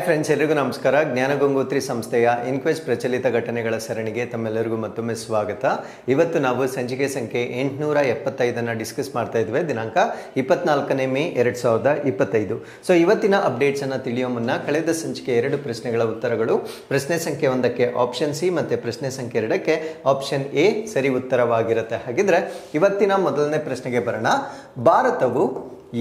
Friends, ಎಲ್ಲರಿಗೂ ನಮಸ್ಕಾರ. ಜ್ಞಾನಗಂಗೋತ್ರಿ ಸಂಸ್ಥೆಯ ಇನ್ಕ್ವೆಸ್ಟ್ ಪ್ರಚಲಿತ ಘಟನೆಗಳ ಸರಣಿಗೆ ತಮ್ಮೆಲ್ಲರಿಗೂ ಮತ್ತೊಮ್ಮೆ ಸ್ವಾಗತ. ಇವತ್ತು ನಾವು ಸಂಚಿಕೆ ಸಂಖ್ಯೆ 875 ಡಿಸ್ಕಸ್ ಮಾಡ್ತಾ ಇದ್ವಿ. ದಿನಾಂಕ 24 ಮೇ 2025. ಸೊ ಇವತ್ತಿನ ಅಪ್ಡೇಟ್ಸ್ ಅನ್ನು ತಿಳಿಯೋ ಮುನ್ನ ಕಳೆದ ಸಂಚಿಕೆ 2 ಪ್ರಶ್ನೆಗಳ ಉತ್ತರಗಳು, ಪ್ರಶ್ನೆ ಸಂಖ್ಯೆ 1ಕ್ಕೆ ಆಪ್ಷನ್ ಸಿ ಮತ್ತು ಪ್ರಶ್ನೆ ಸಂಖ್ಯೆ 2ಕ್ಕೆ ಆಪ್ಷನ್ ಎ ಸರಿ ಉತ್ತರವಾಗಿರುತ್ತೆ. ಹಾಗಿದ್ರೆ ಇವತ್ತಿನ ಮೊದಲನೇ ಪ್ರಶ್ನೆಗೆ ಬರೋಣ. ಭಾರತವು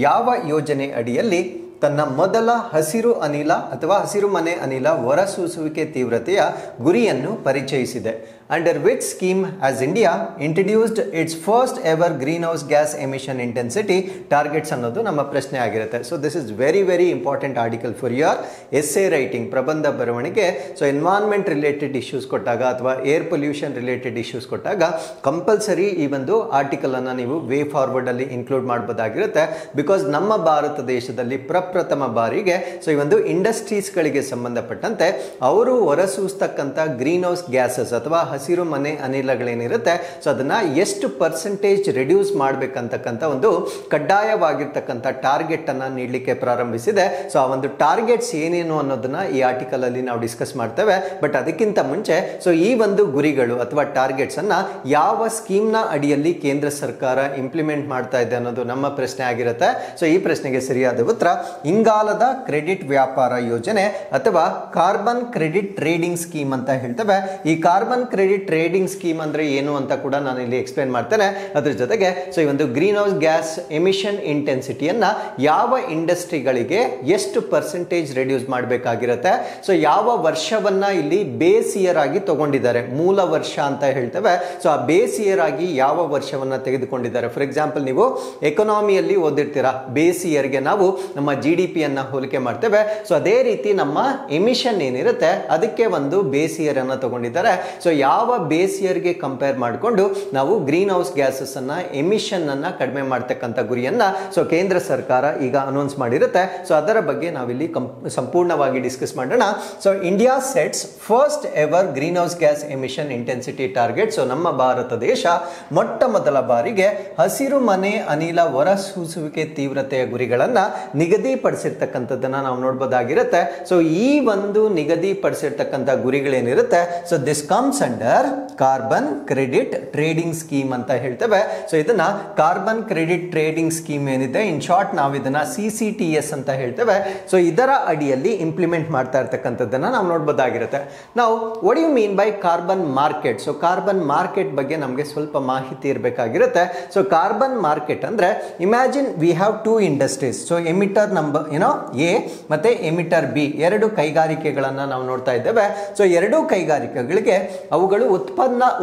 ಯಾವ ಯೋಜನೆ ಅಡಿಯಲ್ಲಿ ತನ್ನ ಮೊದಲ ಹಸಿರು ಅನಿಲ ಅಥವಾ ಹಸಿರು ಮನೆ ಅನಿಲ ಹೊರಸೂಸುವಿಕೆ ತೀವ್ರತೆಯ ಗುರಿಯನ್ನು ಪರಿಚಯಿಸಿದೆ? Under which scheme has India introduced it's first ever green house gas emission intensity targets ಅನ್ನೋದು ನಮ್ಮ ಪ್ರಶ್ನೆ ಆಗಿರುತ್ತೆ. So this is very important article for your essay writing, ಪ್ರಬಂಧ ಬರವಣಿಗೆ. ಸೊ ಎನ್ವೈರನ್ಮೆಂಟ್ ರಿಲೇಟೆಡ್ ಇಶ್ಯೂಸ್ ಕೊಟ್ಟಾಗ ಅಥವಾ ಏರ್ ಪೊಲ್ಯೂಷನ್ ರಿಲೇಟೆಡ್ ಇಶ್ಯೂಸ್ ಕೊಟ್ಟಾಗ compulsory ಈ ಒಂದು ಆರ್ಟಿಕಲ್ ಅನ್ನು ನೀವು ವೇ ಫಾರ್ವರ್ಡ್ ಅಲ್ಲಿ ಇನ್ಕ್ಲೂಡ್ ಮಾಡಬಹುದಾಗಿರುತ್ತೆ. ಬಿಕಾಸ್ ನಮ್ಮ ಭಾರತ ದೇಶದಲ್ಲಿ ಪ್ರಪ್ರಥಮ ಬಾರಿಗೆ ಸೊ ಈ ಒಂದು ಇಂಡಸ್ಟ್ರೀಸ್ಗಳಿಗೆ ಸಂಬಂಧಪಟ್ಟಂತೆ ಅವರು ಹೊರಸೂಸ್ತಕ್ಕಂಥ ಗ್ರೀನ್ ಹೌಸ್ ಗ್ಯಾಸಸ್ ಅಥವಾ ಹಸಿರು ಮನೆ ಅನಿಲಗಳೇನಿರುತ್ತೆ ಸೊ ಅದನ್ನ ಎಷ್ಟು ಪರ್ಸೆಂಟೇಜ್ ರಿಡ್ಯೂಸ್ ಮಾಡಬೇಕಂತಕ್ಕಂಥ ಒಂದು ಕಡ್ಡಾಯವಾಗಿರ್ತಕ್ಕಂಥ ಟಾರ್ಗೆಟ್ ಅನ್ನ ನೀಡಲಿಕ್ಕೆ ಪ್ರಾರಂಭಿಸಿದೆ. ಸೊ ಆ ಒಂದು ಟಾರ್ಗೆಟ್ಸ್ ಏನೇನು ಅನ್ನೋದನ್ನ ಈ ಆರ್ಟಿಕಲ್ ಅಲ್ಲಿ ನಾವು ಡಿಸ್ಕಸ್ ಮಾಡ್ತೇವೆ. ಬಟ್ ಅದಕ್ಕಿಂತ ಮುಂಚೆ ಸೊ ಈ ಒಂದು ಗುರಿಗಳು ಅಥವಾ ಟಾರ್ಗೆಟ್ಸ್ ಅನ್ನ ಯಾವ ಸ್ಕೀಮ್ ನ ಅಡಿಯಲ್ಲಿ ಕೇಂದ್ರ ಸರ್ಕಾರ ಇಂಪ್ಲಿಮೆಂಟ್ ಮಾಡ್ತಾ ಇದೆ ಅನ್ನೋದು ನಮ್ಮ ಪ್ರಶ್ನೆ ಆಗಿರುತ್ತೆ. ಸೊ ಈ ಪ್ರಶ್ನೆಗೆ ಸರಿಯಾದ ಉತ್ತರ ಇಂಗಾಲದ ಕ್ರೆಡಿಟ್ ವ್ಯಾಪಾರ ಯೋಜನೆ ಅಥವಾ ಕಾರ್ಬನ್ ಕ್ರೆಡಿಟ್ ಟ್ರೇಡಿಂಗ್ ಸ್ಕೀಮ್ ಅಂತ ಹೇಳ್ತೇವೆ. ಈ ಕಾರ್ಬನ್ ಕ್ರೆಡಿಟ್ ಟ್ರೇಡಿಂಗ್ ಸ್ಕೀಮ್ ಅಂದ್ರೆ ಏನು ಅಂತ ಕೂಡ ನಾನು ಇಲ್ಲಿ ಎಕ್ಸ್ಪ್ಲೇನ್ ಮಾಡ್ತೇನೆ. ಅದ್ರ ಜೊತೆಗೆ ಸೊ ಈ ಒಂದು ಗ್ರೀನ್ ಹೌಸ್ ಗ್ಯಾಸ್ ಎಮಿಷನ್ ಇಂಟೆನ್ಸಿಟಿಯನ್ನ ಯಾವ ಇಂಡಸ್ಟ್ರಿಗಳಿಗೆ ಎಷ್ಟು ಪರ್ಸೆಂಟೇಜ್ ರಿಡ್ಯೂಸ್ ಮಾಡಬೇಕಾಗಿರುತ್ತೆ, ಸೊ ಯಾವ ವರ್ಷವನ್ನ ಇಲ್ಲಿ ಬೇಸ್ ಇಯರ್ ಆಗಿ ತಗೊಂಡಿದ್ದಾರೆ, ಮೂಲ ವರ್ಷ ಅಂತ ಹೇಳ್ತೇವೆ. ಸೊ ಆ ಬೇಸ್ ಇಯರ್ ಆಗಿ ಯಾವ ವರ್ಷವನ್ನ ತೆಗೆದುಕೊಂಡಿದ್ದಾರೆ. ಫಾರ್ ಎಕ್ಸಾಂಪಲ್ ನೀವು ಎಕಾನಮಿಯಲ್ಲಿ ಓದಿರ್ತೀರಾ, ಬೇಸ್ ಇಯರ್ಗೆ ನಾವು ನಮ್ಮ GDP ಅನ್ನ ಹೋಲಿಕೆ ಮಾಡ್ತೇವೆ. ಸೊ ಅದೇ ರೀತಿ ನಮ್ಮ ಎಮಿಷನ್ ಏನಿರುತ್ತೆ ಅದಕ್ಕೆ ಒಂದು ಬೇಸ್ ಇಯರ್ ಅನ್ನ ತಗೊಂಡಿದ್ದಾರೆ. ಸೊ ಯಾವ ಬೇಸ್ ಇಯರ್ಗೆ ಕಂಪೇರ್ ಮಾಡಿಕೊಂಡು ನಾವು ಗ್ರೀನ್ ಹೌಸ್ ಗ್ಯಾಸಸ್ ಅನ್ನ ಎಮಿಷನ್ ಅನ್ನ ಕಡಿಮೆ ಮಾಡ್ತಕ್ಕಂಥ ಗುರಿಯನ್ನ ಸೊ ಕೇಂದ್ರ ಸರ್ಕಾರ ಈಗ ಅನೌನ್ಸ್ ಮಾಡಿರುತ್ತೆ. ಸೊ ಅದರ ಬಗ್ಗೆ ನಾವಿಲ್ಲಿ ಸಂಪೂರ್ಣವಾಗಿ ಡಿಸ್ಕಸ್ ಮಾಡೋಣ. So India sets first ever green house gas emission intensity target. So ನಮ್ಮ ಭಾರತ ದೇಶ ಮೊಟ್ಟ ಮೊದಲ ಬಾರಿಗೆ ಹಸಿರು ಮನೆ ಅನಿಲ ಹೊರಸೂಸುವಿಕೆ ತೀವ್ರತೆಯ ಗುರಿಗಳನ್ನ ನಿಗದಿಪಡಿಸಿರ್ತಕ್ಕಂಥದ್ದನ್ನ ನಾವು ನೋಡಬಹುದಾಗಿರುತ್ತೆ. ಸೊ ಈ ಒಂದು ನಿಗದಿಪಡಿಸಿರ್ತಕ್ಕಂಥ ಗುರಿಗಳೇನಿರುತ್ತೆ so this comes under carbon credit trading scheme ಅಂತ ಹೇಳ್ತೇವೆ. ಸೊ ಇದನ್ನ ಕಾರ್ಬನ್ ಕ್ರೆಡಿಟ್ ಟ್ರೇಡಿಂಗ್ ಸ್ಕೀಮ್ ಏನಿದೆ, ಇನ್ ಶಾರ್ಟ್ ನಾವು ಇದನ್ನ CCTS ಅಂತ ಹೇಳ್ತೇವೆ. ಸೊ ಇದರ ಅಡಿಯಲ್ಲಿ ಇಂಪ್ಲಿಮೆಂಟ್ ಮಾಡ್ತಾ ಇರ್ತಕ್ಕಂಥದ್ದನ್ನ ನಾವು ನೋಡಬಹುದಾಗಿರುತ್ತೆ. ನಾವು what you mean by carbon market? So carbon market ಬಗ್ಗೆ ನಮಗೆ ಸ್ವಲ್ಪ ಮಾಹಿತಿ ಇರಬೇಕಾಗಿರುತ್ತೆ. ಸೊ ಕಾರ್ಬನ್ ಮಾರ್ಕೆಟ್ ಅಂದ್ರೆ imagine we have 2 industries. So emitter number A ಮತ್ತೆ ಎಮಿಟರ್ ಬಿ, 2 ಕೈಗಾರಿಕೆಗಳನ್ನ ನಾವು ನೋಡ್ತಾ ಇದ್ದೇವೆ. ಸೊ 2 ಕೈಗಾರಿಕೆಗಳಿಗೆ ಅವುಗಳು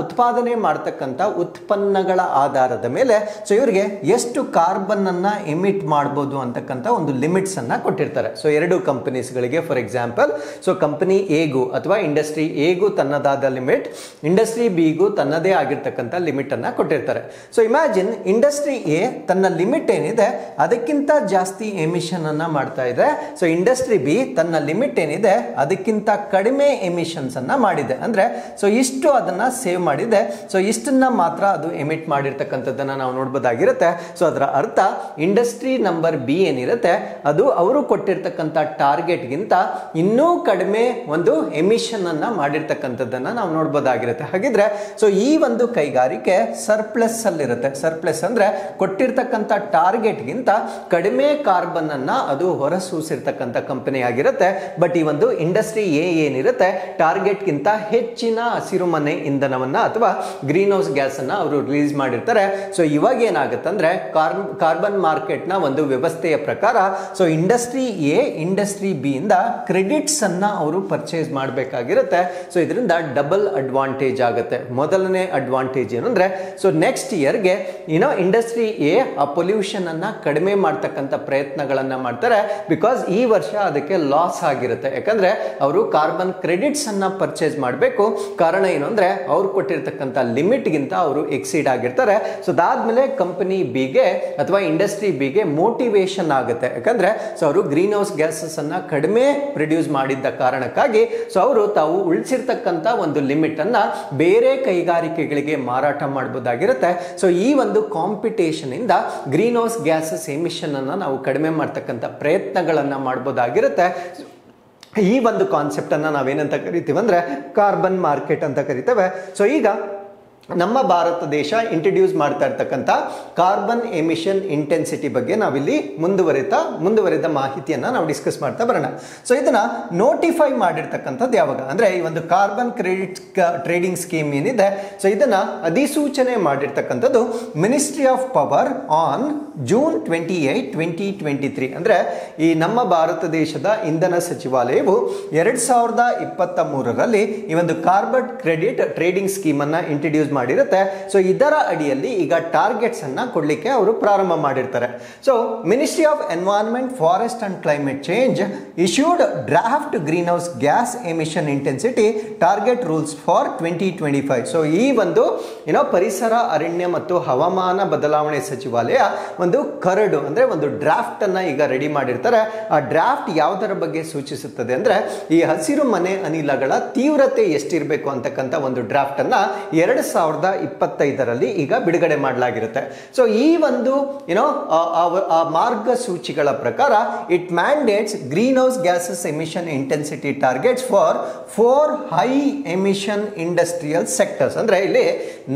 ಉತ್ಪಾದನೆ ಮಾಡತಕ್ಕಂಥ ಉತ್ಪನ್ನಗಳ ಆಧಾರದ ಮೇಲೆ ಸೊ ಇವರಿಗೆ ಎಷ್ಟು ಕಾರ್ಬನ್ ಅನ್ನ ಎಮಿಟ್ ಮಾಡಬಹುದು ಅಂತಕ್ಕಂಥ ಒಂದು ಲಿಮಿಟ್ಸ್ ಅನ್ನ ಕೊಟ್ಟಿರ್ತಾರೆ. ಸೊ 2 ಕಂಪನೀಸ್ಗಳಿಗೆ, ಫಾರ್ ಎಕ್ಸಾಂಪಲ್ ಸೊ ಕಂಪನಿ ಎಗೂ ಅಥವಾ ಇಂಡಸ್ಟ್ರಿ ಎಗೂ ತನ್ನದಾದ ಲಿಮಿಟ್, ಇಂಡಸ್ಟ್ರಿ ಬಿಗೂ ತನ್ನದೇ ಆಗಿರ್ತಕ್ಕಂಥ ಲಿಮಿಟ್ ಅನ್ನ ಕೊಟ್ಟಿರ್ತಾರೆ. ಸೊ ಇಮ್ಯಾಜಿನ್ ಇಂಡಸ್ಟ್ರಿ ಎ ತನ್ನ ಲಿಮಿಟ್ ಏನಿದೆ ಅದಕ್ಕಿಂತ ಜಾಸ್ತಿ ಎಮಿಷನ್ ಅನ್ನ ಮಾಡ್ತಾ ಇದೆ. ಸೊ ಇಂಡಸ್ಟ್ರಿ ಬಿ ತನ್ನ ಲಿಮಿಟ್ ಏನಿದೆ ಅದಕ್ಕಿಂತ ಕಡಿಮೆ ಎಮಿಷನ್ಸ್ ಅನ್ನ ಮಾಡಿದೆ. ಅಂದ್ರೆ ಸೊ ಇಷ್ಟು ಅದನ್ನ ಸೇವ್ ಮಾಡಿದೆ. ಸೊ ಇಷ್ಟನ್ನ ಮಾತ್ರ ಅದು ಎಮಿಟ್ ಮಾಡಿರ್ತಕ್ಕಂಥದ್ದನ್ನ ನಾವು ನೋಡಬಹುದಾಗಿರುತ್ತೆ. ಸೊ ಅದರ ಅರ್ಥ ಇಂಡಸ್ಟ್ರಿ ನಂಬರ್ ಬಿ ಏನಿರುತ್ತೆ ಅದು ಅವರು ಕೊಟ್ಟಿರ್ತಕ್ಕಂಥ ಟಾರ್ಗೆಟ್ ಗಿಂತ ಇನ್ನೂ ಕಡಿಮೆ ಒಂದು ಎಮಿಷನ್ ಅನ್ನ ಮಾಡಿರ್ತಕ್ಕಂಥದ್ದನ್ನ ನಾವು ನೋಡಬಹುದಾಗಿರುತ್ತೆ. ಹಾಗಿದ್ರೆ ಸೊ ಈ ಒಂದು ಕೈಗಾರಿಕೆ ಸರ್ಪ್ಲಸ್ ಅಲ್ಲಿರುತ್ತೆ. ಸರ್ಪ್ಲಸ್ ಅಂದ್ರೆ ಕೊಟ್ಟಿರ್ತಕ್ಕಂಥ ಟಾರ್ಗೆಟ್ ಗಿಂತ ಕಡಿಮೆ ಕಾರ್ಬನ್ ಅನ್ನ ಅದು ಹೊರಸೂಸಿರ್ತಕ್ಕಂಥ ಕಂಪನಿ ಆಗಿರುತ್ತೆ. ಬಟ್ ಈ ಒಂದು ಇಂಡಸ್ಟ್ರಿ ಎ ಏನಿರುತ್ತೆ ಟಾರ್ಗೆಟ್ ಗಿಂತ ಹೆಚ್ಚಿನ ಹಸಿರು ಮನೆ ಇಂಧನವನ್ನ ಅಥವಾ ಗ್ರೀನ್ ಹೌಸ್ ಗ್ಯಾಸ್ ಅನ್ನ ಅವರು ರಿಲೀಸ್ ಮಾಡಿರ್ತಾರೆ. ಸೊ ಇವಾಗ ಏನಾಗುತ್ತೆ ಅಂದ್ರೆ ಕಾರ್ಬನ್ ಮಾರ್ಕೆಟ್ ನ ಒಂದು ವ್ಯವಸ್ಥೆಯ ಪ್ರಕಾರ so industry A industry B ಇಂದ ಕ್ರೆಡಿಟ್ಸ್ ಅನ್ನ ಅವರು ಪರ್ಚೇಸ್ ಮಾಡಬೇಕಾಗಿರುತ್ತೆ. ಸೊ ಇದರಿಂದ ಡಬಲ್ ಅಡ್ವಾಂಟೇಜ್ ಆಗುತ್ತೆ. ಮೊದಲನೇ ಅಡ್ವಾಂಟೇಜ್ ಏನಂದ್ರೆ ಸೊ ನೆಕ್ಸ್ಟ್ ಇಯರ್ಗೆ ಇಂಡಸ್ಟ್ರಿ ಎ ಆ ಪೊಲ್ಯೂಷನ್ ಅನ್ನ ಕಡಿಮೆ ಮಾಡ್ತಕ್ಕಂಥ ಪ್ರಯತ್ನಗಳನ್ನ ಮಾಡ್ತಾರೆ. ಬಿಕಾಸ್ ಈ ವರ್ಷ ಅದಕ್ಕೆ ಲಾಸ್ ಆಗಿರುತ್ತೆ. ಯಾಕಂದ್ರೆ ಅವರು ಕಾರ್ಬನ್ ಕ್ರೆಡಿಟ್ಸ್ ಅನ್ನ ಪರ್ಚೇಸ್ ಮಾಡಬೇಕು. ಕಾರಣ ಏನು ಅಂದ್ರೆ ಅವ್ರು ಕೊಟ್ಟಿರ್ತಕ್ಕಂಥ ಲಿಮಿಟ್ ಗಿಂತ ಅವರು ಎಕ್ಸೀಡ್ ಆಗಿರ್ತಾರೆ. ಸೊ ಅದಾದ್ಮೇಲೆ ಕಂಪನಿ ಬಿಗೆ ಅಥವಾ ಇಂಡಸ್ಟ್ರಿ ಬಿಗೆ ಮೋಟಿವೇಶನ್ ಆಗುತ್ತೆ. ಯಾಕಂದ್ರೆ ಸೊ ಅವರು ಗ್ರೀನ್ ಹೌಸ್ ಗ್ಯಾಸಸ್ ಅನ್ನ ಕಡಿಮೆ ಪ್ರೊಡ್ಯೂಸ್ ಮಾಡಿದ್ದ ಕಾರಣಕ್ಕಾಗಿ ಸೊ ಅವರು ತಾವು ಉಳಿಸಿರ್ತಕ್ಕಂಥ ಒಂದು ಲಿಮಿಟ್ ಅನ್ನ ಬೇರೆ ಕೈಗಾರಿಕೆಗಳಿಗೆ ಮಾರಾಟ ಮಾಡಬಹುದಾಗಿರುತ್ತೆ. ಸೊ ಈ ಒಂದು ಕಾಂಪಿಟೇಷನ್ ಇಂದ ಗ್ರೀನ್ ಹೌಸ್ ಗ್ಯಾಸಸ್ ಎಮಿಷನ್ ಅನ್ನ ನಾವು ಕಡಿಮೆ ಮಾಡ್ತಕ್ಕಂಥ ಪ್ರಯತ್ನಗಳನ್ನ ಮಾಡಬಹುದಾಗಿರುತ್ತೆ. ಈ ಒಂದು ಕಾನ್ಸೆಪ್ಟ್ ಅನ್ನ ನಾವೇನಂತ ಕರಿತೀವಿ ಅಂದ್ರೆ ಕಾರ್ಬನ್ ಮಾರ್ಕೆಟ್ ಅಂತ ಕರಿತೇವೆ. ಸೊ ಈಗ ನಮ್ಮ ಭಾರತ ದೇಶ ಇಂಟ್ರಡ್ಯೂಸ್ ಮಾಡ್ತಾ ಇರ್ತಕ್ಕಂಥ ಕಾರ್ಬನ್ ಎಮಿಷನ್ ಇಂಟೆನ್ಸಿಟಿ ಬಗ್ಗೆ ನಾವಿಲ್ಲಿ ಮುಂದುವರಿದ ಮಾಹಿತಿಯನ್ನು ನಾವು ಡಿಸ್ಕಸ್ ಮಾಡ್ತಾ ಬರೋಣ. ಸೊ ಇದನ್ನ ನೋಟಿಫೈ ಮಾಡಿರ್ತಕ್ಕಂಥದ್ದು ಯಾವಾಗ ಅಂದ್ರೆ ಈ ಒಂದು ಕಾರ್ಬನ್ ಕ್ರೆಡಿಟ್ ಟ್ರೇಡಿಂಗ್ ಸ್ಕೀಮ್ ಏನಿದೆ, ಸೊ ಇದನ್ನ ಅಧಿಸೂಚನೆ ಮಾಡಿರ್ತಕ್ಕಂಥದ್ದು ministry of power on June 28, 2023. ಅಂದ್ರೆ ಈ ನಮ್ಮ ಭಾರತ ದೇಶದ ಇಂಧನ ಸಚಿವಾಲಯವು 2023ರಲ್ಲಿ ಈ ಒಂದು ಕಾರ್ಬನ್ ಕ್ರೆಡಿಟ್ ಟ್ರೇಡಿಂಗ್ ಸ್ಕೀಮ್ ಅನ್ನ ಇಂಟ್ರಡ್ಯೂಸ್ ಮಾಡಿರುತ್ತೆ. ಸೊ ಇದರ ಅಡಿಯಲ್ಲಿ ಈಗ ಟಾರ್ಗೆಟ್ಸ್ ಅನ್ನ ಕೊಡ್ಲಿಕ್ಕೆ ಅವರು ಪ್ರಾರಂಭ ಮಾಡಿರ್ತಾರೆ. So ministry of environment, forest and climate change issued draft green house gas emission intensity target rules for 2025. So ಈ ಒಂದು ಪರಿಸರ, ಅರಣ್ಯ ಮತ್ತು ಹವಾಮಾನ ಬದಲಾವಣೆ ಸಚಿವಾಲಯ ಒಂದು ಕರಡು ಅಂದ್ರೆ ಒಂದು ಡ್ರಾಫ್ಟ್ ಅನ್ನ ಈಗ ರೆಡಿ ಮಾಡಿರ್ತಾರೆ. ಆ ಡ್ರಾಫ್ಟ್ ಯಾವುದರ ಬಗ್ಗೆ ಸೂಚಿಸುತ್ತದೆ ಅಂದ್ರೆ ಈ ಹಸಿರು ಮನೆ ಅನಿಲಗಳ ತೀವ್ರತೆ ಎಷ್ಟಿರಬೇಕು ಅಂತಕ್ಕಂಥ ಒಂದು ಡ್ರಾಫ್ಟ್ ಅನ್ನ 2025ರಲ್ಲಿ ಈಗ ಬಿಡುಗಡೆ ಮಾಡಲಾಗಿರುತ್ತೆ. ಸೊ ಈ ಒಂದು ಆ ಮಾರ್ಗಸೂಚಿಗಳ ಪ್ರಕಾರ it mandates green house gases emission intensity targets for 4 high emission industrial sectors. ಅಂದ್ರೆ ಇಲ್ಲಿ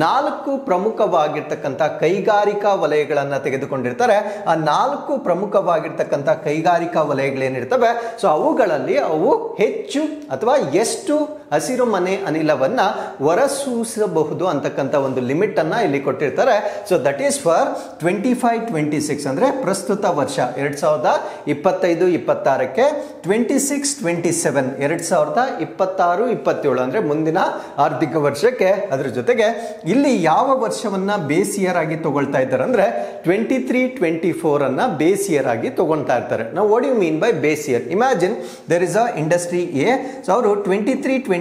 4 ಪ್ರಮುಖವಾಗಿರ್ತಕ್ಕಂಥ ಕೈಗಾರಿಕಾ ವಲಯಗಳನ್ನ ತೆಗೆದುಕೊಂಡಿರ್ತಾರೆ. ಆ 4 ಪ್ರಮುಖವಾಗಿರ್ತಕ್ಕಂಥ ಕೈಗಾರಿಕಾ ವಲಯಗಳೇನಿರ್ತವೆ, ಸೊ ಅವುಗಳಲ್ಲಿ ಅವು ಹೆಚ್ಚು ಅಥವಾ ಎಷ್ಟು ಹಸಿರು ಮನೆ ಅನಿಲವನ್ನ ಹೊರಸೂಸಬಹುದು ಅಂತಕ್ಕಂಥ ಒಂದು ಲಿಮಿಟ್ ಅನ್ನ ಇಲ್ಲಿ ಕೊಟ್ಟಿರ್ತಾರೆ. ಸೊ ದಟ್ ಈಸ್ ಫಾರ್ 25-26 ಅಂದ್ರೆ ಪ್ರಸ್ತುತ ವರ್ಷ 2025-26ಕ್ಕೆ, 26-27 2026-27 ಅಂದ್ರೆ ಮುಂದಿನ ಆರ್ಥಿಕ ವರ್ಷಕ್ಕೆ. ಅದ್ರ ಜೊತೆಗೆ ಇಲ್ಲಿ ಯಾವ ವರ್ಷವನ್ನ ಬೇಸ್ ಇಯರ್ ಆಗಿ ತಗೊಳ್ತಾ ಇದ್ದಾರೆ ಅಂದ್ರೆ 23-24 ಅನ್ನ ಬೇಸ್ ಇಯರ್ ಆಗಿ ತಗೊಳ್ತಾ ಇರ್ತಾರೆ. ನಾವು what you mean by base year? Imagine there is a industry A. So ಅವರು 23-24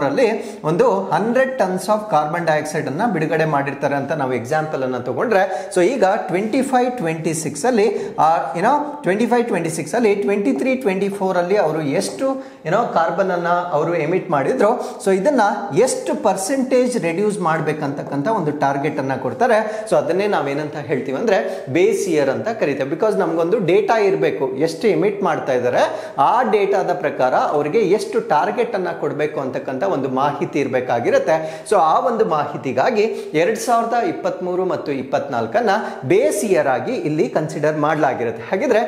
ಅಲ್ಲಿ ಒಂದು 100 ಟನ್ಸ್ ಆಫ್ ಕಾರ್ಬನ್ ಡೈಆಕ್ಸೈಡ್ ಅನ್ನ ಬಿಡುಗಡೆ ಮಾಡಿರ್ತಾರೆ ಅಂತ ನಾವು ಎಕ್ಸಾಂಪಲ್ ಅನ್ನ ತಗೊಂಡ್ರೆ, ಸೊ ಈಗ 25-26 ಅಲ್ಲಿ 25-26 ಅಲ್ಲಿ 23-24 ಅಲ್ಲಿ ಅವರು ಎಷ್ಟು ಕಾರ್ಬನ್ ಅನ್ನ ಅವರು ಎಮಿಟ್ ಮಾಡಿದ್ರು, ಸೊ ಇದನ್ನ ಎಷ್ಟು ಪರ್ಸೆಂಟೇಜ್ ರೆಡ್ಯೂಸ್ ಮಾಡ್ಬೇಕಂತಕ್ಕಂಥ ಒಂದು ಟಾರ್ಗೆಟ್ ಅನ್ನ ಕೊಡ್ತಾರೆ. ಸೊ ಅದನ್ನೇ ನಾವೇನಂತ ಹೇಳ್ತೀವಿ ಅಂದ್ರೆ ಬೇಸ್ ಇಯರ್ ಅಂತ ಕರಿತೇವೆ. ಬಿಕಾಸ್ ನಮ್ಗೊಂದು ಡೇಟಾ ಇರಬೇಕು, ಎಷ್ಟು ಎಮಿಟ್ ಮಾಡ್ತಾ ಇದ್ದಾರೆ, ಆ ಡೇಟಾದ ಪ್ರಕಾರ ಅವರಿಗೆ ಎಷ್ಟು ಟಾರ್ಗೆಟ್ ಅನ್ನ ಕೊಡಬೇಕು ಅಂತಕ್ಕಂಥ ಒಂದು ಮಾಹಿತಿ ಇರಬೇಕಾಗಿರುತ್ತೆ. ಸೊ ಆ ಒಂದು ಮಾಹಿತಿಗಾಗಿ 2023 ಮತ್ತು 24 ಬೇಸ್ ಇಯರ್ ಆಗಿ ಇಲ್ಲಿ ಕನ್ಸಿಡರ್ ಮಾಡಲಾಗಿರುತ್ತೆ. ಹಾಗಿದ್ರೆ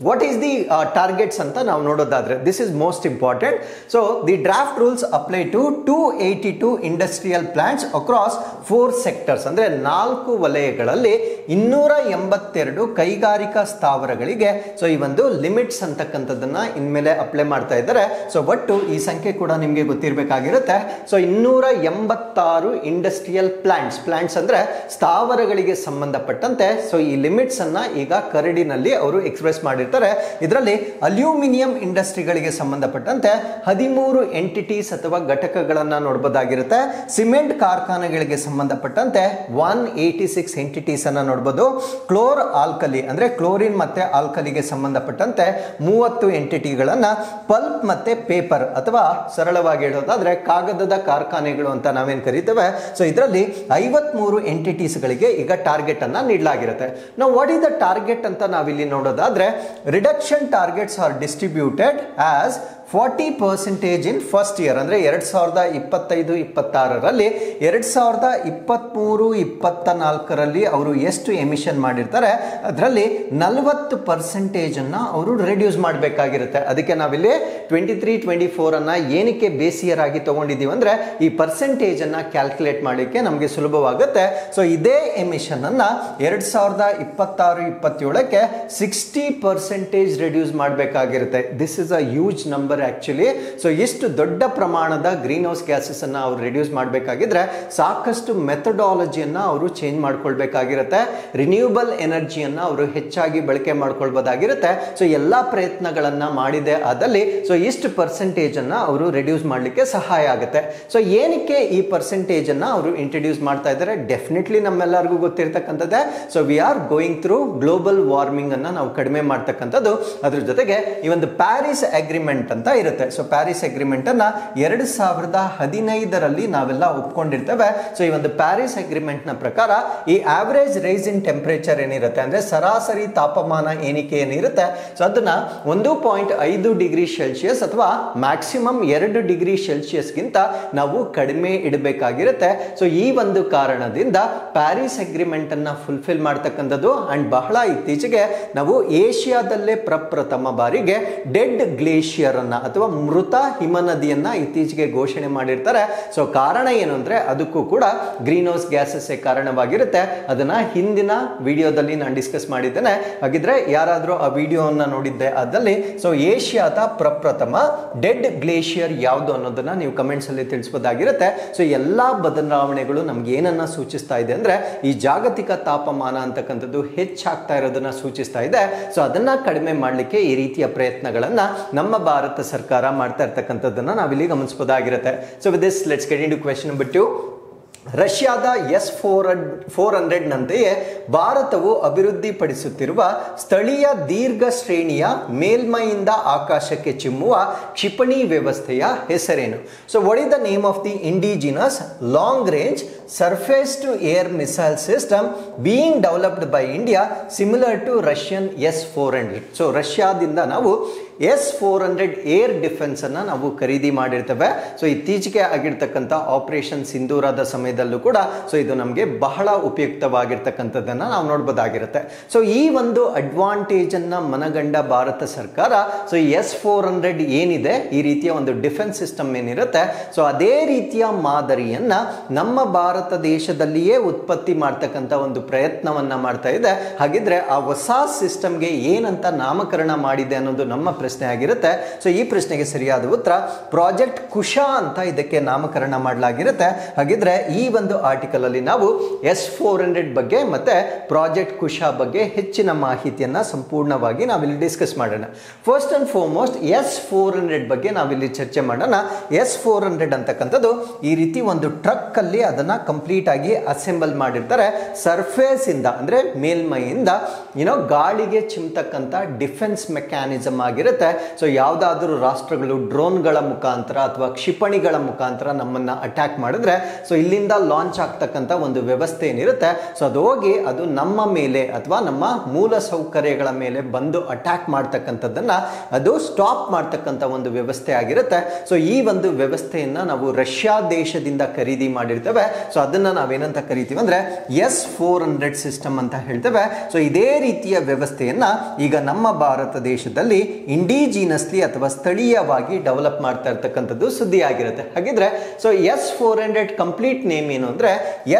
what is the targets anta ನಾವು ನೋಡೋದಾದ್ರೆ, this is most important. So the draft rules apply to 282 industrial plants across 4 sectors. ಅಂದ್ರೆ 4 ವಲಯಗಳಲ್ಲಿ 282 ಕೈಗಾರಿಕಾ ಸ್ಥಾವರಗಳಿಗೆ ಸೊ ಈ ಒಂದು ಲಿಮಿಟ್ಸ್ ಅಂತಕ್ಕಂಥದ್ದನ್ನ ಇನ್ಮೇಲೆ ಅಪ್ಲೈ ಮಾಡ್ತಾ ಇದ್ದಾರೆ. ಸೊ ಒಟ್ಟು ಈ ಸಂಖ್ಯೆ ಕೂಡ ನಿಮಗೆ ಗೊತ್ತಿರಬೇಕಾಗಿರುತ್ತೆ. ಸೊ 286 ಇಂಡಸ್ಟ್ರಿಯಲ್ ಪ್ಲಾಂಟ್ಸ್ ಅಂದ್ರೆ ಸ್ಥಾವರಗಳಿಗೆ ಸಂಬಂಧಪಟ್ಟಂತೆ ಸೊ ಈ ಲಿಮಿಟ್ಸ್ ಅನ್ನ ಈಗ ಕರಡಿನಲ್ಲಿ ಅವರು ಎಕ್ಸ್ಪ್ರೆಸ್ ಮಾಡಿ ಇದರಲ್ಲಿ ಅಲ್ಯೂಮಿನಿಯಂ ಇಂಡಸ್ಟ್ರಿಗಳಿಗೆ ಸಂಬಂಧಪಟ್ಟಂತೆ 13 ಎಂಟಿಟೀಸ್ ಅಥವಾ ಘಟಕಗಳನ್ನ ನೋಡಬಹುದಾಗಿರುತ್ತೆ. ಸಿಮೆಂಟ್ ಕಾರ್ಖಾನೆಗಳಿಗೆ ಸಂಬಂಧಪಟ್ಟಂತೆ 186 ಎಂಟಿಟೀಸ್ ಅನ್ನ ನೋಡಬಹುದು. ಕ್ಲೋರ್ ಆಲ್ಕಲಿ ಅಂದ್ರೆ ಕ್ಲೋರಿನ್ ಮತ್ತೆ ಆಲ್ಕಲಿಗೆ ಸಂಬಂಧಪಟ್ಟಂತೆ 30 ಎಂಟಿಟಿಗಳನ್ನ, ಪಲ್ಪ್ ಮತ್ತೆ ಪೇಪರ್ ಅಥವಾ ಸರಳವಾಗಿ ಹೇಳೋದಾದ್ರೆ ಕಾಗದದ ಕಾರ್ಖಾನೆಗಳು ಅಂತ ನಾವೇನ್ ಕರೀತೇವೆ, ಸೊ ಇದರಲ್ಲಿ 53 ಎಂಟಿಟೀಸ್ ಗಳಿಗೆ ಈಗ ಟಾರ್ಗೆಟ್ ಅನ್ನ ನೀಡಲಾಗಿರುತ್ತೆ. ನಾವು ವಾಟ್ ಇಸ್ ದ ಟಾರ್ಗೆಟ್ ಅಂತ ನಾವಿಲ್ಲಿ ನೋಡೋದಾದ್ರೆ, reduction targets are distributed as 40% in first year. ಅಂದ್ರೆ 2025-26ರಲ್ಲಿ 2023-24ರಲ್ಲಿ ಅವರು ಎಷ್ಟು ಎಮಿಷನ್ ಮಾಡಿರ್ತಾರೆ ಅದರಲ್ಲಿ 40% ಅನ್ನ ಅವರು ರೆಡ್ಯೂಸ್ ಮಾಡಬೇಕಾಗಿರುತ್ತೆ. ಅದಕ್ಕೆ ನಾವಿಲ್ಲಿ 23-24 ಅನ್ನ ಏನಕ್ಕೆ ಬೇಸ್ ಇಯರ್ ಆಗಿ ತಗೊಂಡಿದ್ದೀವಿ ಅಂದ್ರೆ ಈ ಪರ್ಸೆಂಟೇಜ್ ಅನ್ನ ಕ್ಯಾಲ್ಕುಲೇಟ್ ಮಾಡಲಿಕ್ಕೆ ನಮಗೆ ಸುಲಭವಾಗುತ್ತೆ. ಸೊ ಇದೇ ಎಮಿಷನ್ ಅನ್ನ 2026-27ಕ್ಕೆ 60% ರೆಡ್ಯೂಸ್ ಮಾಡಬೇಕಾಗಿರುತ್ತೆ. This is a huge number actually. So ಎಷ್ಟು ದೊಡ್ಡ ಪ್ರಮಾಣದ ಗ್ರೀನ್ ಹೌಸ್ ಗ್ಯಾಸಸ್ ಅನ್ನ ಅವರು ರಿಡ್ಯೂಸ್ ಮಾಡಬೇಕಾಗಿದ್ರೆ ಸಾಕಷ್ಟು ಮೆಥಡಾಲಜಿಯನ್ನ ಅವರು ಚೇಂಜ್ ಮಾಡ್ಕೊಳ್ಬೇಕಾಗಿರುತ್ತೆ. ರಿನ್ಯೂಬಲ್ ಎನರ್ಜಿಯನ್ನ ಅವರು ಹೆಚ್ಚಾಗಿ ಬಳಕೆ ಮಾಡ್ಕೊಳ್ಬಹುದಾಗಿರುತ್ತೆ. ಸೊ ಎಲ್ಲಾ ಪ್ರಯತ್ನಗಳನ್ನ ಮಾಡಿದೆ ಆದಲ್ಲಿ ಸೊ ಇಷ್ಟು ಪರ್ಸೆಂಟೇಜ್ ಅನ್ನ ಅವರು ರಿಡ್ಯೂಸ್ ಮಾಡಲಿಕ್ಕೆ ಸಹಾಯ ಆಗುತ್ತೆ. ಸೊ ಏನಕ್ಕೆ ಈ ಪರ್ಸೆಂಟೇಜ್ ಅನ್ನ ಅವರು ಇಂಟ್ರಡ್ಯೂಸ್ ಮಾಡ್ತಾ ಇದ್ದಾರೆ? ಡೆಫಿನೆಟ್ಲಿ ನಮ್ಮೆಲ್ಲರಿಗೂ ಗೊತ್ತಿರತಕ್ಕಂಥದ್ದೇ. So we are going through global warming ಅನ್ನ ನಾವು ಕಡಿಮೆ ಮಾಡ್ತಕ್ಕಂಥದ್ದು. ಅದ್ರ ಜೊತೆಗೆ ಈ ಒಂದು ಪ್ಯಾರಿಸ್ ಅಗ್ರಿಮೆಂಟ್ ಅಂತ ಇರುತ್ತೆ. ಸೊ ಪ್ಯಾರಿಸ್ ಅಗ್ರಿಮೆಂಟ್ ಅನ್ನ 2015ರಲ್ಲಿ ನಾವೆಲ್ಲ ಒಪ್ಕೊಂಡಿರ್ತೇವೆ. ಸೊ ಈ ಒಂದು ಪ್ಯಾರಿಸ್ ಅಗ್ರಿಮೆಂಟ್ ನ ಪ್ರಕಾರ ಈ ಆವರೇಜ್ ರೈಸ್ ಇನ್ ಟೆಂಪರೇಚರ್ ಏನಿರುತ್ತೆ ಅಂದ್ರೆ ಸರಾಸರಿ ತಾಪಮಾನ ಏನಿಕೆ ಏನಿರುತ್ತೆ ಸೊ ಅದನ್ನ 1.5 ಡಿಗ್ರಿ ಸೆಲ್ಸಿಯಸ್ ಸೆಲ್ಸಿಯಸ್ ಅಥವಾ ಮ್ಯಾಕ್ಸಿಮಮ್ 2 ಡಿಗ್ರಿ ಸೆಲ್ಸಿಯಸ್ಗಿಂತ ನಾವು ಕಡಿಮೆ ಇಡಬೇಕಾಗಿರುತ್ತೆ. ಸೊ ಈ ಒಂದು ಕಾರಣದಿಂದ ಪ್ಯಾರಿಸ್ ಅಗ್ರಿಮೆಂಟ್ ಅನ್ನ ಫುಲ್ಫಿಲ್ ಮಾಡ್ತಕ್ಕಂಥದ್ದು. ಅಂಡ್ ಬಹಳ ಇತ್ತೀಚೆಗೆ ನಾವು ಏಷ್ಯಾದಲ್ಲೇ ಪ್ರಪ್ರಥಮ ಬಾರಿಗೆ ಡೆಡ್ ಗ್ಲೇಷಿಯರ್ ಅನ್ನ ಅಥವಾ ಮೃತ ಹಿಮನದಿಯನ್ನ ಇತ್ತೀಚೆಗೆ ಘೋಷಣೆ ಮಾಡಿರ್ತಾರೆ. ಸೊ ಕಾರಣ ಏನು ಅಂದ್ರೆ ಅದಕ್ಕೂ ಕೂಡ ಗ್ರೀನ್ ಹೌಸ್ ಗ್ಯಾಸಸ್ ಕಾರಣವಾಗಿರುತ್ತೆ. ಅದನ್ನ ಹಿಂದಿನ ವಿಡಿಯೋದಲ್ಲಿ ನಾನು ಡಿಸ್ಕಸ್ ಮಾಡಿದ್ದೇನೆ. ಹಾಗಿದ್ರೆ ಯಾರಾದ್ರೂ ಆ ವಿಡಿಯೋವನ್ನ ನೋಡಿದ್ದೆ ಅದಲ್ಲಿ ಸೊ ಏಷ್ಯಾದ ಪ್ರಪ್ರಥಮ ಡೆಡ್ ಗ್ಲೇಷಿಯರ್ ಯಾವುದು ಅನ್ನೋದನ್ನ ನೀವು ಕಮೆಂಟ್ಸ್ ಅಲ್ಲಿ ತಿಳಿಸಬಹುದಾಗಿರುತ್ತೆ. ಸೊ ಎಲ್ಲಾ ಬದಲಾವಣೆಗಳು ನಮ್ಗೆ ಏನನ್ನ ಸೂಚಿಸ್ತಾ ಇದೆ ಅಂದ್ರೆ ಈ ಜಾಗತಿಕ ತಾಪಮಾನ ಅಂತಕ್ಕಂಥದ್ದು ಹೆಚ್ಚಾಗ್ತಾ ಇರೋದನ್ನ ಸೂಚಿಸ್ತಾ ಇದೆ. ಸೊ ಅದನ್ನ ಕಡಿಮೆ ಮಾಡಲಿಕ್ಕೆ ಈ ರೀತಿಯ ಪ್ರಯತ್ನಗಳನ್ನ ನಮ್ಮ ಭಾರತ ಸರ್ಕಾರ ಮಾಡ್ತಾ ಇರ್ತಕ್ಕಂಥದ್ದನ್ನ ನಾವಿಲ್ಲಿ ಗಮನಿಸಬಹುದಾಗಿರುತ್ತೆ. So with this let's get into question number 2. ರಷ್ಯಾದ S-400 ನಂತೆಯೇ ಭಾರತವು ಅಭಿವೃದ್ಧಿಪಡಿಸುತ್ತಿರುವ ಸ್ಥಳೀಯ ದೀರ್ಘ ಶ್ರೇಣಿಯ ಮೇಲ್ಮೈಯಿಂದ ಆಕಾಶಕ್ಕೆ ಚಿಮ್ಮುವ ಕ್ಷಿಪಣಿ ವ್ಯವಸ್ಥೆಯ ಹೆಸರೇನು? So what is the name of the indigenous long range surface to air missile system being developed by India similar to Russian S-400? So ರಷ್ಯಾದಿಂದ ನಾವು S-400 ಏರ್ ಡಿಫೆನ್ಸ್ ಅನ್ನ ನಾವು ಖರೀದಿ ಮಾಡಿರ್ತೇವೆ. ಸೊ ಇತ್ತೀಚೆಗೆ ಆಗಿರ್ತಕ್ಕಂಥ ಆಪರೇಷನ್ ಸಿಂಧೂರದ ಸಮಯದಲ್ಲೂ ಕೂಡ ಸೊ ಇದು ನಮಗೆ ಬಹಳ ಉಪಯುಕ್ತವಾಗಿರ್ತಕ್ಕಂಥದ್ದನ್ನ ನಾವು ನೋಡಬಹುದಾಗಿರುತ್ತೆ. ಸೊ ಈ ಒಂದು ಅಡ್ವಾಂಟೇಜ್ ಅನ್ನ ಮನಗಂಡ ಭಾರತ ಸರ್ಕಾರ ಸೊ S-400 ಏನಿದೆ ಈ ರೀತಿಯ ಒಂದು ಡಿಫೆನ್ಸ್ ಸಿಸ್ಟಮ್ ಏನಿರುತ್ತೆ ಸೊ ಅದೇ ರೀತಿಯ ಮಾದರಿಯನ್ನ ನಮ್ಮ ಭಾರತ ದೇಶದಲ್ಲಿಯೇ ಉತ್ಪತ್ತಿ ಮಾಡ್ತಕ್ಕಂಥ ಒಂದು ಪ್ರಯತ್ನವನ್ನ ಮಾಡ್ತಾ ಇದೆ. ಹಾಗಿದ್ರೆ ಆ ಹೊಸ ಸಿಸ್ಟಮ್ಗೆ ಏನಂತ ನಾಮಕರಣ ಮಾಡಿದೆ ಅನ್ನೋದು ನಮ್ಮ ಪ್ರಶ್ನೆ ಆಗಿರುತ್ತೆ. ಸೊ ಈ ಪ್ರಶ್ನೆಗೆ ಸರಿಯಾದ ಉತ್ತರ ಪ್ರಾಜೆಕ್ಟ್ ಕುಶಾ ಅಂತ ಇದಕ್ಕೆ ನಾಮಕರಣ ಮಾಡಲಾಗಿರುತ್ತೆ. ಹಾಗಿದ್ರೆ ಈ ಒಂದು ಆರ್ಟಿಕಲ್ ಅಲ್ಲಿ ನಾವು S-400 ಬಗ್ಗೆ ಮತ್ತೆ ಪ್ರಾಜೆಕ್ಟ್ ಕುಶಾ ಬಗ್ಗೆ ಹೆಚ್ಚಿನ ಮಾಹಿತಿಯನ್ನ ಸಂಪೂರ್ಣವಾಗಿ ನಾವಿಲ್ಲಿ ಡಿಸ್ಕಸ್ ಮಾಡೋಣ. ಫಸ್ಟ್ ಅಂಡ್ ಫಾರ್ಮೋಸ್ಟ್ S-400 ಬಗ್ಗೆ ನಾವಿಲ್ಲಿ ಚರ್ಚೆ ಮಾಡೋಣ. S-400 ಅಂತಕ್ಕಂಥದ್ದು ಈ ರೀತಿ ಒಂದು ಟ್ರಕ್ ಅಲ್ಲಿ ಅದನ್ನ ಕಂಪ್ಲೀಟ್ ಆಗಿ ಅಸೆಂಬಲ್ ಮಾಡಿರ್ತಾರೆ. ಸರ್ಫೇಸ್ ಇಂದ ಅಂದ್ರೆ ಮೇಲ್ಮೈಯಿಂದ ಗಾಳಿಗೆ ಚಿಮ್ತಕ್ಕಂಥ ಡಿಫೆನ್ಸ್ ಮೆಕ್ಯಾನಿಸಮ್ ಆಗಿರುತ್ತೆ. ಸೊ ಯಾವುದಾದ್ರೂ ರಾಷ್ಟ್ರಗಳು ಡ್ರೋನ್ಗಳ ಮುಖಾಂತರ ಅಥವಾ ಕ್ಷಿಪಣಿಗಳ ಮುಖಾಂತರ ನಮ್ಮನ್ನ ಅಟ್ಯಾಕ್ ಮಾಡಿದ್ರೆ ಸೊ ಇಲ್ಲಿಂದ ಲಾಂಚ್ ಆಗ್ತಕ್ಕಂಥ ಒಂದು ವ್ಯವಸ್ಥೆ ಏನಿರುತ್ತೆ ಸೊ ಅದು ಹೋಗಿ ಅದು ನಮ್ಮ ಮೇಲೆ ಅಥವಾ ನಮ್ಮ ಮೂಲ ಸೌಕರ್ಯಗಳ ಮೇಲೆ ಬಂದು ಅಟ್ಯಾಕ್ ಮಾಡ್ತಕ್ಕಂಥದ್ದನ್ನ ಅದು ಸ್ಟಾಪ್ ಮಾಡ್ತಕ್ಕಂಥ ಒಂದು ವ್ಯವಸ್ಥೆ ಆಗಿರುತ್ತೆ. ಸೊ ಈ ಒಂದು ವ್ಯವಸ್ಥೆಯನ್ನ ನಾವು ರಷ್ಯಾ ದೇಶದಿಂದ ಖರೀದಿ ಮಾಡಿರ್ತೇವೆ. ಸೊ ಅದನ್ನ ನಾವೇನಂತ ಕರಿತೀವಿ ಅಂದ್ರೆ S-400 ಸಿಸ್ಟಮ್ ಅಂತ ಹೇಳ್ತೇವೆ. ಸೊ ಇದೇ ರೀತಿಯ ವ್ಯವಸ್ಥೆಯನ್ನ ಈಗ ನಮ್ಮ ಭಾರತ ದೇಶದಲ್ಲಿ ಇಂಡಿಜಿನಸ್ಲಿ ಅಥವಾ ಸ್ಥಳೀಯವಾಗಿ ಡೆವಲಪ್ ಮಾಡ್ತಾ ಇರ್ತಕ್ಕಂಥದ್ದು ಸುದ್ದಿ ಆಗಿರುತ್ತೆ. ಹಾಗಿದ್ರೆ ಸೊ S-400 ಕಂಪ್ಲೀಟ್ ನೇಮ್ ಏನು ಅಂದ್ರೆ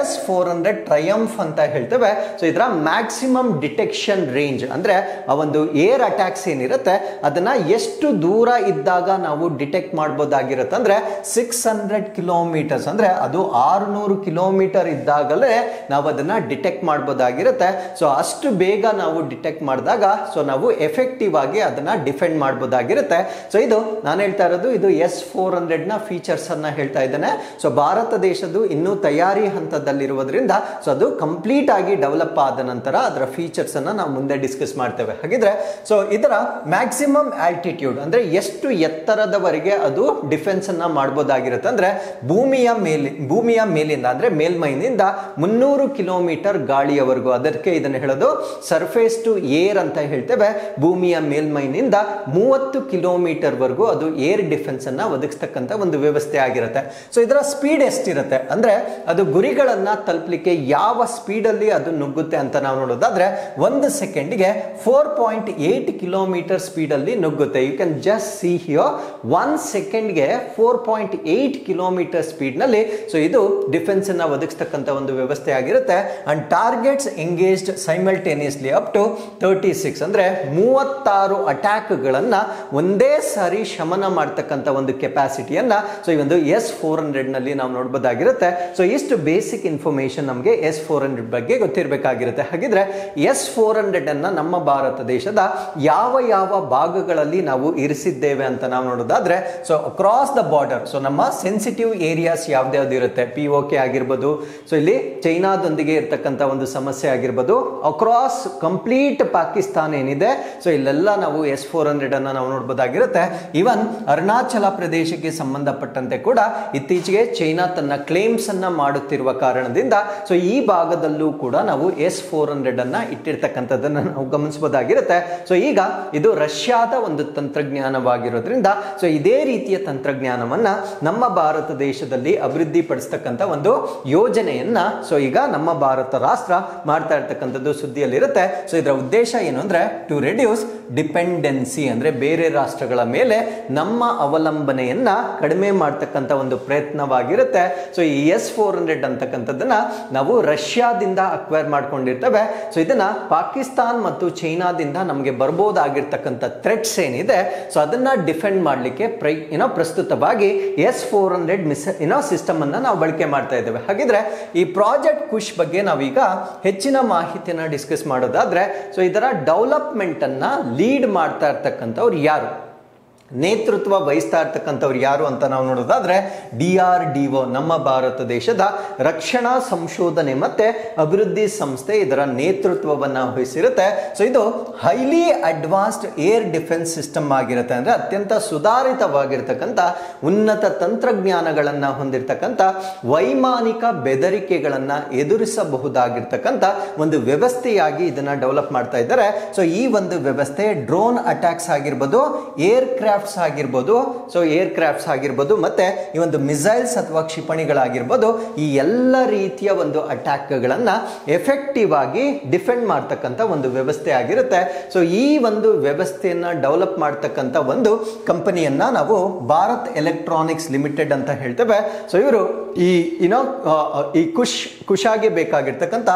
S-400 ಟ್ರಯಂಫ್ ಅಂತ ಹೇಳ್ತೇವೆ. ಸೊ ಇದರ ಮ್ಯಾಕ್ಸಿಮಮ್ ಡಿಟೆಕ್ಷನ್ ರೇಂಜ್ ಅಂದ್ರೆ ಆ ಒಂದು ಏರ್ ಅಟ್ಯಾಕ್ಸ್ ಏನಿರುತ್ತೆ ಅದನ್ನ ಎಷ್ಟು ದೂರ ಇದ್ದಾಗ ನಾವು ಡಿಟೆಕ್ಟ್ ಮಾಡಬಹುದಾಗಿರುತ್ತೆ ಅಂದ್ರೆ 600 ಕಿಲೋಮೀಟರ್ಸ್ ಅಂದ್ರೆ ಅದು 600 ಕಿಲೋಮೀಟರ್ ಇದ್ದಾಗಲೇ ನಾವು ಅದನ್ನ ಡಿಟೆಕ್ಟ್ ಮಾಡಬಹುದಾಗಿರುತ್ತೆ. ಸೊ ಅಷ್ಟು ಬೇಗ ನಾವು ಡಿಟೆಕ್ಟ್ ಮಾಡಿದಾಗ ಸೊ ನಾವು ಎಫೆಕ್ಟಿವ್ ಆಗಿ ಅದನ್ನ ಡಿಫೆಂಡ್ ಮಾಡಬಹುದಾಗಿರುತ್ತೆ. ಸೊ ಇದು ನಾನು ಹೇಳ್ತಾ ಇರೋದು ಇದು S-400 ನ ಫೀಚರ್ಸ್ ಅನ್ನ ಹೇಳ್ತಾ ಇದ್ದೇನೆ. ಸೊ ಭಾರತ ದೇಶದ್ದು ಇನ್ನೂ ತಯಾರಿ ಹಂತದಲ್ಲಿರುವುದರಿಂದ ಸೊ ಅದು ಕಂಪ್ಲೀಟ್ ಆಗಿ ಡೆವಲಪ್ ಆದ ನಂತರ ಅದರ ಫೀಚರ್ಸ್ ಅನ್ನ ನಾವು ಮುಂದೆ ಡಿಸ್ಕಸ್ ಮಾಡ್ತೇವೆ. ಹಾಗಿದ್ರೆ ಸೊ ಇದರ ಮ್ಯಾಕ್ಸಿಮಮ್ ಆಲ್ಟಿಟ್ಯೂಡ್ ಅಂದ್ರೆ ಎಷ್ಟು ಎತ್ತರದವರೆಗೆ ಅದು ಡಿಫೆನ್ಸ್ ಅನ್ನ ಮಾಡಬಹುದಾಗಿರುತ್ತೆ ಅಂದ್ರೆ ಭೂಮಿಯ ಮೇಲಿಂದ ಅಂದ್ರೆ ಮೇಲ್ಮೈನಿಂದ 300 ಕಿಲೋಮೀಟರ್ ಗಾಳಿಯವರೆಗೂ, ಅದಕ್ಕೆ ಇದನ್ನು ಹೇಳೋದು ಸರ್ಫೇಸ್ ಟು ಏರ್ ಅಂತ ಹೇಳ್ತೇವೆ. ಭೂಮಿಯ ಮೇಲ್ಮೈನಿಂದ 30 ಕಿಲೋಮೀಟರ್ ವರೆಗೂ ಅದು ಏರ್ ಡಿಫೆನ್ಸ್ ಅನ್ನ ಒದಗಿಸ್ತಕ್ಕಂಥ ಒಂದು ವ್ಯವಸ್ಥೆ ಆಗಿರುತ್ತೆ. ಸೊ ಇದರ ಸ್ಪೀಡ್ ಎಷ್ಟಿರುತ್ತೆ ಅಂದ್ರೆ ಅದು ಗುರಿಗಳನ್ನ ತಲುಪಲಿಕ್ಕೆ ಯಾವ ಸ್ಪೀಡ್ ಅಲ್ಲಿ ಅದು ನುಗ್ಗುತ್ತೆ ಅಂತ ನಾವು ನೋಡೋದಾದ್ರೆ 1 ಸೆಕೆಂಡ್ಗೆ 4.8 ಕಿಲೋಮೀಟರ್ ಸ್ಪೀಡ್ ಅಲ್ಲಿ ನುಗ್ಗುತ್ತೆ. You can just see here 1 ಸೆಕೆಂಡ್ಗೆ 4.8 ಕಿಲೋಮೀಟರ್ ಸ್ಪೀಡ್ ನಲ್ಲಿ ಸೊ ಇದು ಡಿಫೆನ್ಸ್ ಅನ್ನ ಒದಗಿಸ್ತಕ್ಕಂಥ ಒಂದು ವ್ಯವಸ್ಥೆ ಆಗಿರುತ್ತೆ. And targets engaged simultaneously up to 36 ಅಂದ್ರೆ 36 ಅಟ್ಯಾಕ್ ಗಳನ್ನ ಒಂದೇ ಸಾರಿ ಶಮನ ಮಾಡತಕ್ಕಂಥ ಒಂದು ಕೆಪಾಸಿಟಿಯನ್ನ ಸೊ ಈ ಒಂದು S-400 ನಲ್ಲಿ ನಾವು ನೋಡಬಹುದಾಗಿರುತ್ತೆ. ಸೊ ಇಷ್ಟು ಬೇಸಿಕ್ ಇನ್ಫಾರ್ಮೇಶನ್ ನಮಗೆ S-400 ಬಗ್ಗೆ ಗೊತ್ತಿರಬೇಕಾಗಿರುತ್ತೆ. ಹಾಗಿದ್ರೆ S-400 ಅನ್ನ ನಮ್ಮ ಭಾರತ ದೇಶದ ಯಾವ ಯಾವ ಭಾಗಗಳಲ್ಲಿ ನಾವು ಇರಿಸಿದ್ದೇವೆ ಅಂತ ನಾವು ನೋಡೋದಾದ್ರೆ so across the border so ನಮ್ಮ ಸೆನ್ಸಿಟಿವ್ ಏರಿಯಾಸ್ ಯಾವ್ದು ಇರುತ್ತೆ, POK ಆಗಿರ್ಬೋದು, ಸೊ ಇಲ್ಲಿ ಚೈನಾದೊಂದಿಗೆ ಇರ್ತಕ್ಕಂಥ ಒಂದು ಸಮಸ್ಯೆ ಆಗಿರ್ಬೋದು, ಅಕ್ರಾಸ್ ಕಂಪ್ಲೀಟ್ ಪಾಕಿಸ್ತಾನ ಏನಿದೆ ಸೊ ಇಲ್ಲೆಲ್ಲ ನಾವು S-400 S400 ಅನ್ನ ನಾವು ನೋಡಬಹುದಾಗಿರುತ್ತೆ. ಇವನ್ ಅರುಣಾಚಲ ಪ್ರದೇಶಕ್ಕೆ ಸಂಬಂಧಪಟ್ಟಂತೆ ಕೂಡ ಇತ್ತೀಚೆಗೆ ಚೈನಾ ತನ್ನ ಕ್ಲೇಮ್ಸ್ ಅನ್ನ ಮಾಡುತ್ತಿರುವ ಕಾರಣದಿಂದ ಸೊ ಈ ಭಾಗದಲ್ಲೂ ಕೂಡ ನಾವು S400 ಅನ್ನ ಇಟ್ಟಿರ್ತಕ್ಕಂಥದ್ದನ್ನ ನಾವು ಗಮನಿಸಬಹುದಾಗಿರುತ್ತೆ. ಸೊ ಈಗ ಇದು ರಷ್ಯಾದ ಒಂದು ತಂತ್ರಜ್ಞಾನವಾಗಿರೋದ್ರಿಂದ ಸೊ ಇದೇ ರೀತಿಯ ತಂತ್ರಜ್ಞಾನವನ್ನ ನಮ್ಮ ಭಾರತ ದೇಶದಲ್ಲಿ ಅಭಿವೃದ್ಧಿ ಪಡಿಸ್ತಕ್ಕಂಥ ಒಂದು ಯೋಜನೆಯನ್ನ ಸೊ ಈಗ ನಮ್ಮ ಭಾರತ ರಾಷ್ಟ್ರ ಮಾಡ್ತಾ ಇರ್ತಕ್ಕಂಥದ್ದು ಸುದ್ದಿಯಲ್ಲಿರುತ್ತೆ. ಸೊ ಇದರ ಉದ್ದೇಶ ಏನು ಅಂದ್ರೆ ಟು ರೆಡ್ಯೂಸ್ ಡಿಪೆಂಡೆನ್ಸಿ, ಅಂದ್ರೆ ಬೇರೆ ರಾಷ್ಟ್ರಗಳ ಮೇಲೆ ನಮ್ಮ ಅವಲಂಬನೆಯನ್ನ ಕಡಿಮೆ ಮಾಡ್ತಕ್ಕಂಥ ಒಂದು ಪ್ರಯತ್ನವಾಗಿರುತ್ತೆ. ಸೊ ಈ S400 ಅಂತಕ್ಕಂಥದ್ದನ್ನ ನಾವು ರಷ್ಯಾದಿಂದ ಅಕ್ವೈರ್ ಮಾಡ್ಕೊಂಡಿರ್ತೇವೆ. ಸೊ ಇದನ್ನ ಪಾಕಿಸ್ತಾನ್ ಮತ್ತು ಚೈನಾದಿಂದ ನಮಗೆ ಬರ್ಬೋದಾಗಿರ್ತಕ್ಕಂಥ ಥ್ರೆಟ್ಸ್ ಏನಿದೆ ಸೊ ಅದನ್ನ ಡಿಫೆಂಡ್ ಮಾಡಲಿಕ್ಕೆ ಪ್ರಸ್ತುತವಾಗಿ S400 ಸಿಸ್ಟಮ್ ಅನ್ನ ನಾವು ಬಳಕೆ ಮಾಡ್ತಾ ಇದ್ದೇವೆ. ಹಾಗಿದ್ರೆ ಈ ಪ್ರಾಜೆಕ್ಟ್ ಕುಶ್ ಬಗ್ಗೆ ನಾವೀಗ ಹೆಚ್ಚಿನ ಮಾಹಿತಿಯನ್ನ ಡಿಸ್ಕಸ್ ಮಾಡೋದಾದ್ರೆ ಸೊ ಇದರ ಡೆವಲಪ್ಮೆಂಟ್ ಅನ್ನ ಲೀಡ್ ಮಾಡ್ತಾ ಇರ್ತಕ್ಕಂಥವ್ರು ಯಾರು, ನೇತೃತ್ವ ವಹಿಸ್ತಾ ಇರ್ತಕ್ಕಂಥವ್ರು ಯಾರು ಅಂತ ನಾವು ನೋಡೋದಾದ್ರೆ DRDO, ನಮ್ಮ ಭಾರತ ದೇಶದ ರಕ್ಷಣಾ ಸಂಶೋಧನೆ ಮತ್ತೆ ಅಭಿವೃದ್ಧಿ ಸಂಸ್ಥೆ ಇದರ ನೇತೃತ್ವವನ್ನ ವಹಿಸಿರುತ್ತೆ. ಸೊ ಇದು highly advanced air defence system ಆಗಿರುತ್ತೆ, ಅಂದ್ರೆ ಅತ್ಯಂತ ಸುಧಾರಿತವಾಗಿರ್ತಕ್ಕಂಥ ಉನ್ನತ ತಂತ್ರಜ್ಞಾನಗಳನ್ನ ಹೊಂದಿರತಕ್ಕಂಥ ವೈಮಾನಿಕ ಬೆದರಿಕೆಗಳನ್ನ ಎದುರಿಸಬಹುದಾಗಿರ್ತಕ್ಕಂಥ ಒಂದು ವ್ಯವಸ್ಥೆಯಾಗಿ ಇದನ್ನ ಡೆವಲಪ್ ಮಾಡ್ತಾ ಇದ್ದಾರೆ. ಸೊ ಈ ಒಂದು ವ್ಯವಸ್ಥೆ ಡ್ರೋನ್ ಅಟ್ಯಾಕ್ಸ್ ಆಗಿರ್ಬೋದು, ಏರ್ ಕ್ರಾಫ್ಟ್ಸ್ ಆಗಿರ್ಬೋದು ಮತ್ತೆ ಈ ಒಂದು ಮಿಸೈಲ್ಸ್ ಅಥವಾ ಕ್ಷಿಪಣಿಗಳಾಗಿರ್ಬೋದು, ಈ ಎಲ್ಲ ರೀತಿಯ ಒಂದು ಅಟ್ಯಾಕ್ ಗಳನ್ನ ಎಫೆಕ್ಟಿವ್ ಆಗಿ ಡಿಫೆಂಡ್ ಮಾಡ್ತಕ್ಕಂಥ ಒಂದು ವ್ಯವಸ್ಥೆ ಆಗಿರುತ್ತೆ. ಸೊ ಈ ಒಂದು ವ್ಯವಸ್ಥೆಯನ್ನ ಡೆವಲಪ್ ಮಾಡ್ತಕ್ಕಂಥ ಒಂದು ಕಂಪನಿಯನ್ನ ನಾವು ಭಾರತ್ ಎಲೆಕ್ಟ್ರಾನಿಕ್ಸ್ ಲಿಮಿಟೆಡ್ ಅಂತ ಹೇಳ್ತೇವೆ. ಸೊ ಇವರು ಈ ಕುಶಾಗೆ ಬೇಕಾಗಿರ್ತಕ್ಕಂಥ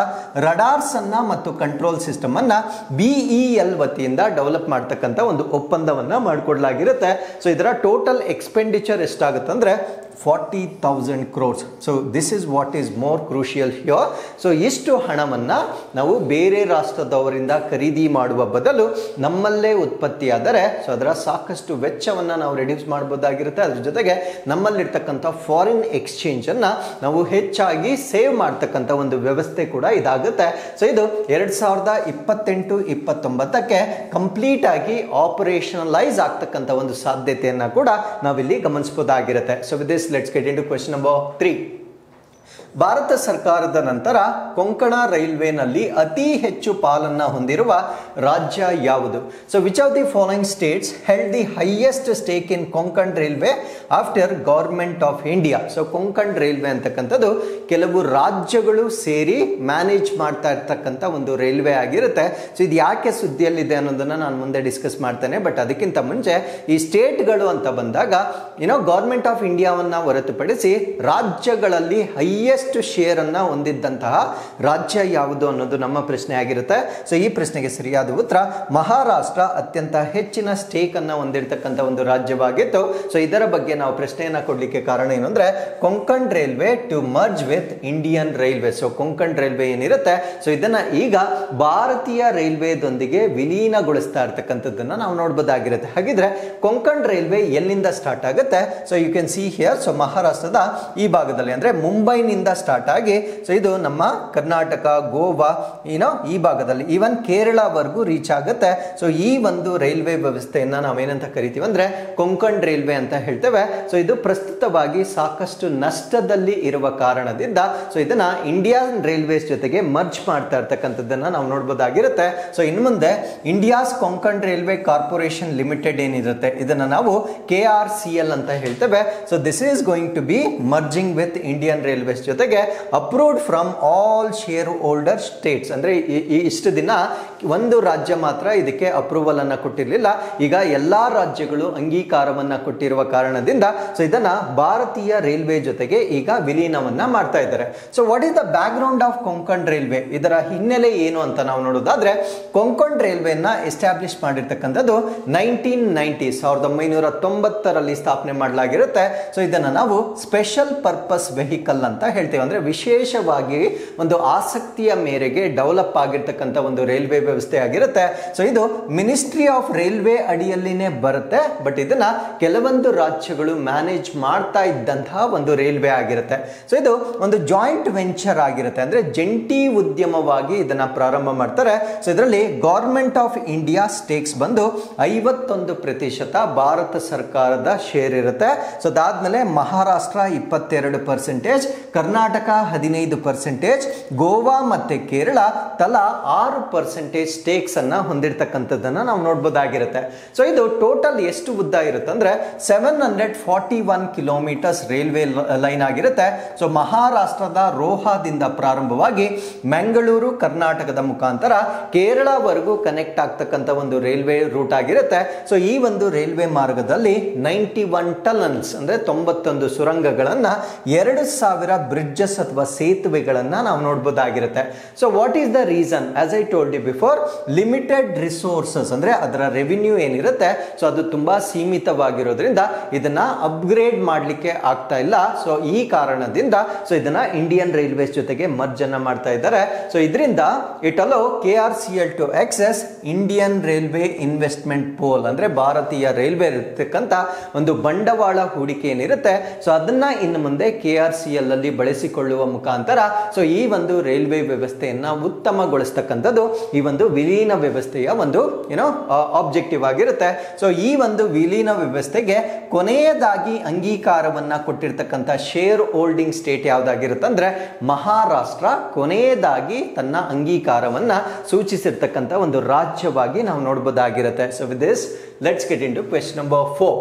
ರಡಾರ್ಸ್ ಅನ್ನ ಮತ್ತು ಕಂಟ್ರೋಲ್ ಸಿಸ್ಟಮ್ ಅನ್ನ BEL ವತಿಯಿಂದ ಡೆವಲಪ್ ಮಾಡ್ತಕ್ಕಂಥ ಒಂದು ಒಪ್ಪಂದವನ್ನ ಮಾಡಿಕೊಡ್ಲಾಗಿರುತ್ತೆ. ಸೊ ಇದರ ಟೋಟಲ್ ಎಕ್ಸ್ಪೆಂಡಿಚರ್ ಎಷ್ಟಾಗುತ್ತೆ ಅಂದ್ರೆ 40,000 crores. So this is what is more crucial here. So ಇಷ್ಟು ಹಣವನ್ನ ನಾವು ಬೇರೆ ರಾಷ್ಟ್ರದವರಿಂದ ಖರೀದಿ ಮಾಡುವ ಬದಲು ನಮ್ಮಲ್ಲೇ ಉತ್ಪತ್ತಿಯಾದರೆ ಸೊ ಅದರ ಸಾಕಷ್ಟು ವೆಚ್ಚವನ್ನ ನಾವು ರೆಡ್ಯೂಸ್ ಮಾಡಬಹುದಾಗಿರುತ್ತೆ. ಅದ್ರ ಜೊತೆಗೆ ನಮ್ಮಲ್ಲಿರ್ತಕ್ಕಂಥ ಫಾರಿನ್ ಎಕ್ಸ್ಚೇಂಜ್ ಅನ್ನ ನಾವು ಹೆಚ್ಚಾಗಿ ಸೇವ್ ಮಾಡ್ತಕ್ಕಂಥ ಒಂದು ವ್ಯವಸ್ಥೆ ಕೂಡ ಇದಾಗುತ್ತೆ. ಸೊ ಇದು 2028-29ಕ್ಕೆ ಕಂಪ್ಲೀಟ್ ಆಗಿ ಆಪರೇಷನಲೈಸ್ ಆಗ್ತಕ್ಕಂಥ ಒಂದು ಸಾಧ್ಯತೆಯನ್ನ ಕೂಡ ನಾವಿಲ್ಲಿ ಗಮನಿಸಬಹುದಾಗಿರುತ್ತೆ. So with this let's get into question number 3. Bharat ಸರ್ಕಾರದ ನಂತರ ಕೊಂಕಣ ರೈಲ್ವೆನಲ್ಲಿ ಅತಿ ಹೆಚ್ಚು ಪಾಲನ್ನ ಹೊಂದಿರುವ ರಾಜ್ಯ ಯಾವುದು? So which of the following States held the highest stake in Konkan railway after government of India? So Konkan railway ಅಂತಕ್ಕಂಥದ್ದು ಕೆಲವು ರಾಜ್ಯಗಳು ಸೇರಿ ಮ್ಯಾನೇಜ್ ಮಾಡ್ತಾ ಇರ್ತಕ್ಕಂಥ ಒಂದು ರೈಲ್ವೆ ಆಗಿರುತ್ತೆ. ಸೊ ಇದು ಯಾಕೆ ಸುದ್ದಿಯಲ್ಲಿದೆ ಅನ್ನೋದನ್ನ ನಾನು ಮುಂದೆ ಡಿಸ್ಕಸ್ ಮಾಡ್ತೇನೆ. ಬಟ್ ಅದಕ್ಕಿಂತ ಮುಂಚೆ ಈ ಸ್ಟೇಟ್ಗಳು ಅಂತ ಬಂದಾಗ ಗವರ್ಮೆಂಟ್ ಆಫ್ ಇಂಡಿಯಾವನ್ನ ಹೊರತುಪಡಿಸಿ ರಾಜ್ಯಗಳಲ್ಲಿ ಹೈಯೆಸ್ಟ್ ಶೇರ್ ಅನ್ನ ಹೊಂದಿದ್ದಂತಹ ರಾಜ್ಯ ಯಾವುದು ಅನ್ನೋದು ನಮ್ಮ ಪ್ರಶ್ನೆ ಆಗಿರುತ್ತೆ. ಸೊ ಈ ಪ್ರಶ್ನೆಗೆ ಸರಿಯಾದ ಉತ್ತರ ಮಹಾರಾಷ್ಟ್ರ ಅತ್ಯಂತ ಹೆಚ್ಚಿನ ಸ್ಟೇಕ್ ಅನ್ನ ಹೊಂದಿರತಕ್ಕಂಥ ಒಂದು ರಾಜ್ಯವಾಗಿತ್ತು. ಸೊ ಇದರ ಬಗ್ಗೆ ನಾವು ಪ್ರಶ್ನೆಯನ್ನ ಕೊಡ್ಲಿಕ್ಕೆ ಕಾರಣ ಏನು ಅಂದ್ರೆ Konkan railway to merge with Indian railway. So Konkan railway ಏನಿರುತ್ತೆ ಸೊ ಇದನ್ನ ಈಗ ಭಾರತೀಯ ರೈಲ್ವೆದೊಂದಿಗೆ ವಿಲೀನಗೊಳಿಸ್ತಾ ಇರ್ತಕ್ಕಂಥದ್ದನ್ನ ನಾವು ನೋಡಬಹುದಾಗಿರುತ್ತೆ. ಹಾಗಿದ್ರೆ ಕೊಂಕಣ್ ರೈಲ್ವೆ ಎಲ್ಲಿಂದ ಸ್ಟಾರ್ಟ್ ಆಗುತ್ತೆ? So you can see here. So ಮಹಾರಾಷ್ಟ್ರದ ಈ ಭಾಗದಲ್ಲಿ ಅಂದ್ರೆ ಮುಂಬೈನಿಂದ ಸ್ಟಾರ್ಟ್ ಆಗಿ ಸೊ ಇದು ನಮ್ಮ ಕರ್ನಾಟಕ, ಗೋವಾ ಈ ಭಾಗದಲ್ಲಿ ಈವನ್ ಕೇರಳವರೆಗೂ ರೀಚ್ ಆಗುತ್ತೆ. ಸೊ ಈ ಒಂದು ರೈಲ್ವೆ ವ್ಯವಸ್ಥೆಯನ್ನ ನಾವೇನಂತ ಕರಿತೀವಿ ಅಂದ್ರೆ ಕೊಂಕಣ್ ರೈಲ್ವೆ ಅಂತ ಹೇಳ್ತೇವೆ. ಸೊ ಇದು ಪ್ರಸ್ತುತವಾಗಿ ಸಾಕಷ್ಟು ನಷ್ಟದಲ್ಲಿ ಇರುವ ಕಾರಣದಿಂದ ಸೊ ಇದನ್ನ ಇಂಡಿಯನ್ ರೈಲ್ವೇಸ್ ಜೊತೆಗೆ ಮರ್ಜ್ ಮಾಡ್ತಾ ಇರ್ತಕ್ಕಂಥದ್ದನ್ನ ನಾವು ನೋಡಬಹುದಾಗಿರುತ್ತೆ. ಸೊ ಇನ್ನು ಮುಂದೆ India's Konkan railway corporation limited ಏನಿರುತ್ತೆ ಇದನ್ನ ನಾವು KRCL ಅಂತ ಹೇಳ್ತೇವೆ. So this is going to be merging with Indian railways ಜೊತೆಗೆ approved from all shareholder states. ಅಂದ್ರೆ ಇಷ್ಟು ದಿನ ಒಂದು ರಾಜ್ಯ ಮಾತ್ರ ಇದಕ್ಕೆ ಅಪ್ರೂವಲ್ ಅನ್ನ ಕೊಟ್ಟಿರಲಿಲ್ಲ. ಈಗ ಎಲ್ಲಾ ರಾಜ್ಯಗಳು ಅಂಗೀಕಾರವನ್ನ ಕೊಟ್ಟಿರುವ ಕಾರಣದಿಂದ ಸೊ ಇದನ್ನ ಭಾರತೀಯ ರೈಲ್ವೆ ಜೊತೆಗೆ ಈಗ ವಿಲೀನವನ್ನ ಮಾಡ್ತಾ ಇದ್ದಾರೆ. So what is the back ground of Konkan railway? ಇದರ ಹಿನ್ನೆಲೆ ಏನು ಅಂತ ನಾವು ನೋಡೋದಾದ್ರೆ ಕೊಂಕಣ್ ರೈಲ್ವೆಯನ್ನ ಎಸ್ಟಾಬ್ಲಿಷ್ ಮಾಡಿರ್ತಕ್ಕಂಥದ್ದು 1990 ಸ್ಥಾಪನೆ ಮಾಡಲಾಗಿರುತ್ತೆ. ಸೊ ಇದನ್ನ ನಾವು ಸ್ಪೆಷಲ್ ಪರ್ಪಸ್ ವೆಹಿಕಲ್ ಅಂತ ಹೇಳ್ತೇವೆ. ಅಂದ್ರೆ ವಿಶೇಷವಾಗಿ ಒಂದು ಆಸಕ್ತಿಯ ಮೇರೆಗೆ ಡೆವಲಪ್ ಆಗಿರ್ತಕ್ಕಂಥ ಒಂದು ರೈಲ್ವೆ ವ್ಯವಸ್ಥೆ ಆಗಿರುತ್ತೆ. ಸೊ ಇದು ಮಿನಿಸ್ಟ್ರಿ ಆಫ್ ರೈಲ್ವೆ ಅಡಿಯಲ್ಲಿನೇ ಬರುತ್ತೆ, ಬಟ್ ಇದನ್ನ ಕೆಲವೊಂದು ರಾಜ್ಯಗಳು ಮ್ಯಾನೇಜ್ ಮಾಡ್ತಾ ಇದ್ದಂತಹ ಒಂದು ರೈಲ್ವೆ ಆಗಿರುತ್ತೆ. ಸೊ ಇದು ಒಂದು ಜಾಯಿಂಟ್ ವೆಂಚರ್ ಆಗಿರುತ್ತೆ, ಅಂದ್ರೆ ಜಂಟಿ ಉದ್ಯಮವಾಗಿ ಇದನ್ನ ಪ್ರಾರಂಭ ಮಾಡ್ತಾರೆ. ಸೊ ಇದರಲ್ಲಿ ಗವರ್ಮೆಂಟ್ ಆಫ್ ಇಂಡಿಯಾ ಸ್ಟೇಕ್ಸ್ ಬಂದು 51% ಭಾರತ ಸರ್ಕಾರದ ಶೇರ್ ಇರುತ್ತೆ. ಸೊ ಅದಾದ್ಮೇಲೆ ಮಹಾರಾಷ್ಟ್ರ 22%, ಕರ್ನಾಟಕ 15%, ಗೋವಾ ಮತ್ತೆ ಕೇರಳ ತಲಾ 6% ಸ್ಟೇಕ್ಸ್ ಅನ್ನ ಹೊಂದಿರತಕ್ಕಂಥದ್ದನ್ನ ನಾವು ನೋಡಬಹುದಾಗಿರುತ್ತೆ. ಸೊ ಇದು ಟೋಟಲ್ ಎಷ್ಟು ಉದ್ದ ಇರುತ್ತೆ ಅಂದ್ರೆ 741 ಕಿಲೋಮೀಟರ್ಸ್ ರೈಲ್ವೆ ಲೈನ್ ಆಗಿರುತ್ತೆ. ಸೊ ಮಹಾರಾಷ್ಟ್ರದ ರೋಹಾದಿಂದ ಪ್ರಾರಂಭವಾಗಿ ಮಂಗಳೂರು ಕರ್ನಾಟಕದ ಮುಖಾಂತರ ಕೇರಳವರೆಗೂ ಕನೆಕ್ಟ್ ಆಗ್ತಕ್ಕಂಥ ಒಂದು ರೈಲ್ವೆ ರೂಟ್ ಆಗಿರುತ್ತೆ. ಸೊ ಈ ಒಂದು ರೈಲ್ವೆ ಮಾರ್ಗದಲ್ಲಿ 91 ಟನಲ್ಸ್ ಅಂದ್ರೆ 91 ಸುರಂಗಗಳನ್ನ 2000 ಬ್ರಿಡ್ಜಸ್ ಅಥವಾ ಸೇತುವೆಗಳನ್ನ ನಾವು ನೋಡಬಹುದಾಗಿರುತ್ತೆ. So what is the reason? As I told you before, limited resources ಅಂದ್ರೆ ಅದರ ರೆವಿನ್ಯೂ ಏನಿರುತ್ತೆ ಸೊ ಅದು ತುಂಬಾ ಸೀಮಿತವಾಗಿರೋದ್ರಿಂದ ಇದನ್ನ ಅಪ್ಗ್ರೇಡ್ ಮಾಡಲಿಕ್ಕೆ ಆಗ್ತಾ ಇಲ್ಲ. ಸೊ ಈ ಕಾರಣದಿಂದ ಸೊ ಇದನ್ನ ಇಂಡಿಯನ್ ರೈಲ್ವೇಸ್ ಜೊತೆಗೆ ಮರ್ಜ್ ಅನ್ನ ಮಾಡ್ತಾ ಇದ್ದಾರೆ. ಸೊ ಇದರಿಂದ it allow KRCL to access Indian railway investment pool, ಅಂದ್ರೆ ಭಾರತೀಯ ರೈಲ್ವೆ ಇರತಕ್ಕಂತ ಒಂದು ಬಂಡವಾಳ ಹೂಡಿಕೆ ಏನಿರುತ್ತೆ ಸೊ ಅದನ್ನ ಇನ್ನು ಮುಂದೆ KRCL ಅಲ್ಲಿ ಬಳಸಿಕೊಳ್ಳುವ ಮುಖಾಂತರ ಸೊ ಈ ಒಂದು ರೈಲ್ವೆ ವ್ಯವಸ್ಥೆಯನ್ನ ಉತ್ತಮಗೊಳಿಸ್ತಕ್ಕಂಥದ್ದು ಈ ಒಂದು ವಿಲೀನ ವ್ಯವಸ್ಥೆಯ ಒಂದು ಆಬ್ಜೆಕ್ಟಿವ್ ಆಗಿರುತ್ತೆ. ಸೊ ಈ ಒಂದು ವಿಲೀನ ವ್ಯವಸ್ಥೆಗೆ ಕೊನೆಯದಾಗಿ ಅಂಗೀಕಾರವನ್ನ ಕೊಟ್ಟಿರ್ತಕ್ಕಂಥ ಶೇರ್ ಹೋಲ್ಡಿಂಗ್ ಸ್ಟೇಟ್ ಯಾವ್ದಾಗಿರುತ್ತೆ ಅಂದ್ರೆ ಮಹಾರಾಷ್ಟ್ರ ಕೊನೆಯದಾಗಿ ತನ್ನ ಅಂಗೀಕಾರವನ್ನ ಸೂಚಿಸಿರ್ತಕ್ಕಂಥ ಒಂದು ರಾಜ್ಯವಾಗಿ ನಾವು ನೋಡಬಹುದಾಗಿರುತ್ತೆ. So with this let's get into question number 4.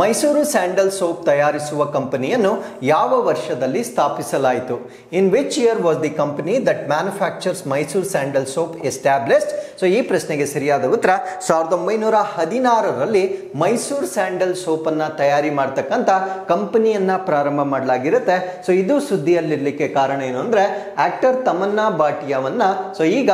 Mysuru sandal soap ತಯಾರಿಸುವ ಕಂಪನಿಯನ್ನು ಯಾವ ವರ್ಷದಲ್ಲಿ ಸ್ಥಾಪಿಸಲಾಯಿತು? In which year was the company that manufactures Mysuru sandal soap established? So ಈ ಪ್ರಶ್ನೆಗೆ ಸರಿಯಾದ ಉತ್ತರ 1916ರಲ್ಲಿ ಮೈಸೂರು ಸ್ಯಾಂಡಲ್ ಸೋಪ್ ಅನ್ನ ತಯಾರಿ ಮಾಡ್ತಕ್ಕಂಥ ಕಂಪನಿಯನ್ನ ಪ್ರಾರಂಭ ಮಾಡಲಾಗಿರುತ್ತೆ. ಸೊ ಇದು ಸುದ್ದಿಯಲ್ಲಿರ್ಲಿಕ್ಕೆ ಕಾರಣ ಏನು ಅಂದ್ರೆ ಆಕ್ಟರ್ ತಮನ್ನಾ ಭಾಟಿಯಾವನ್ನ ಸೊ ಈಗ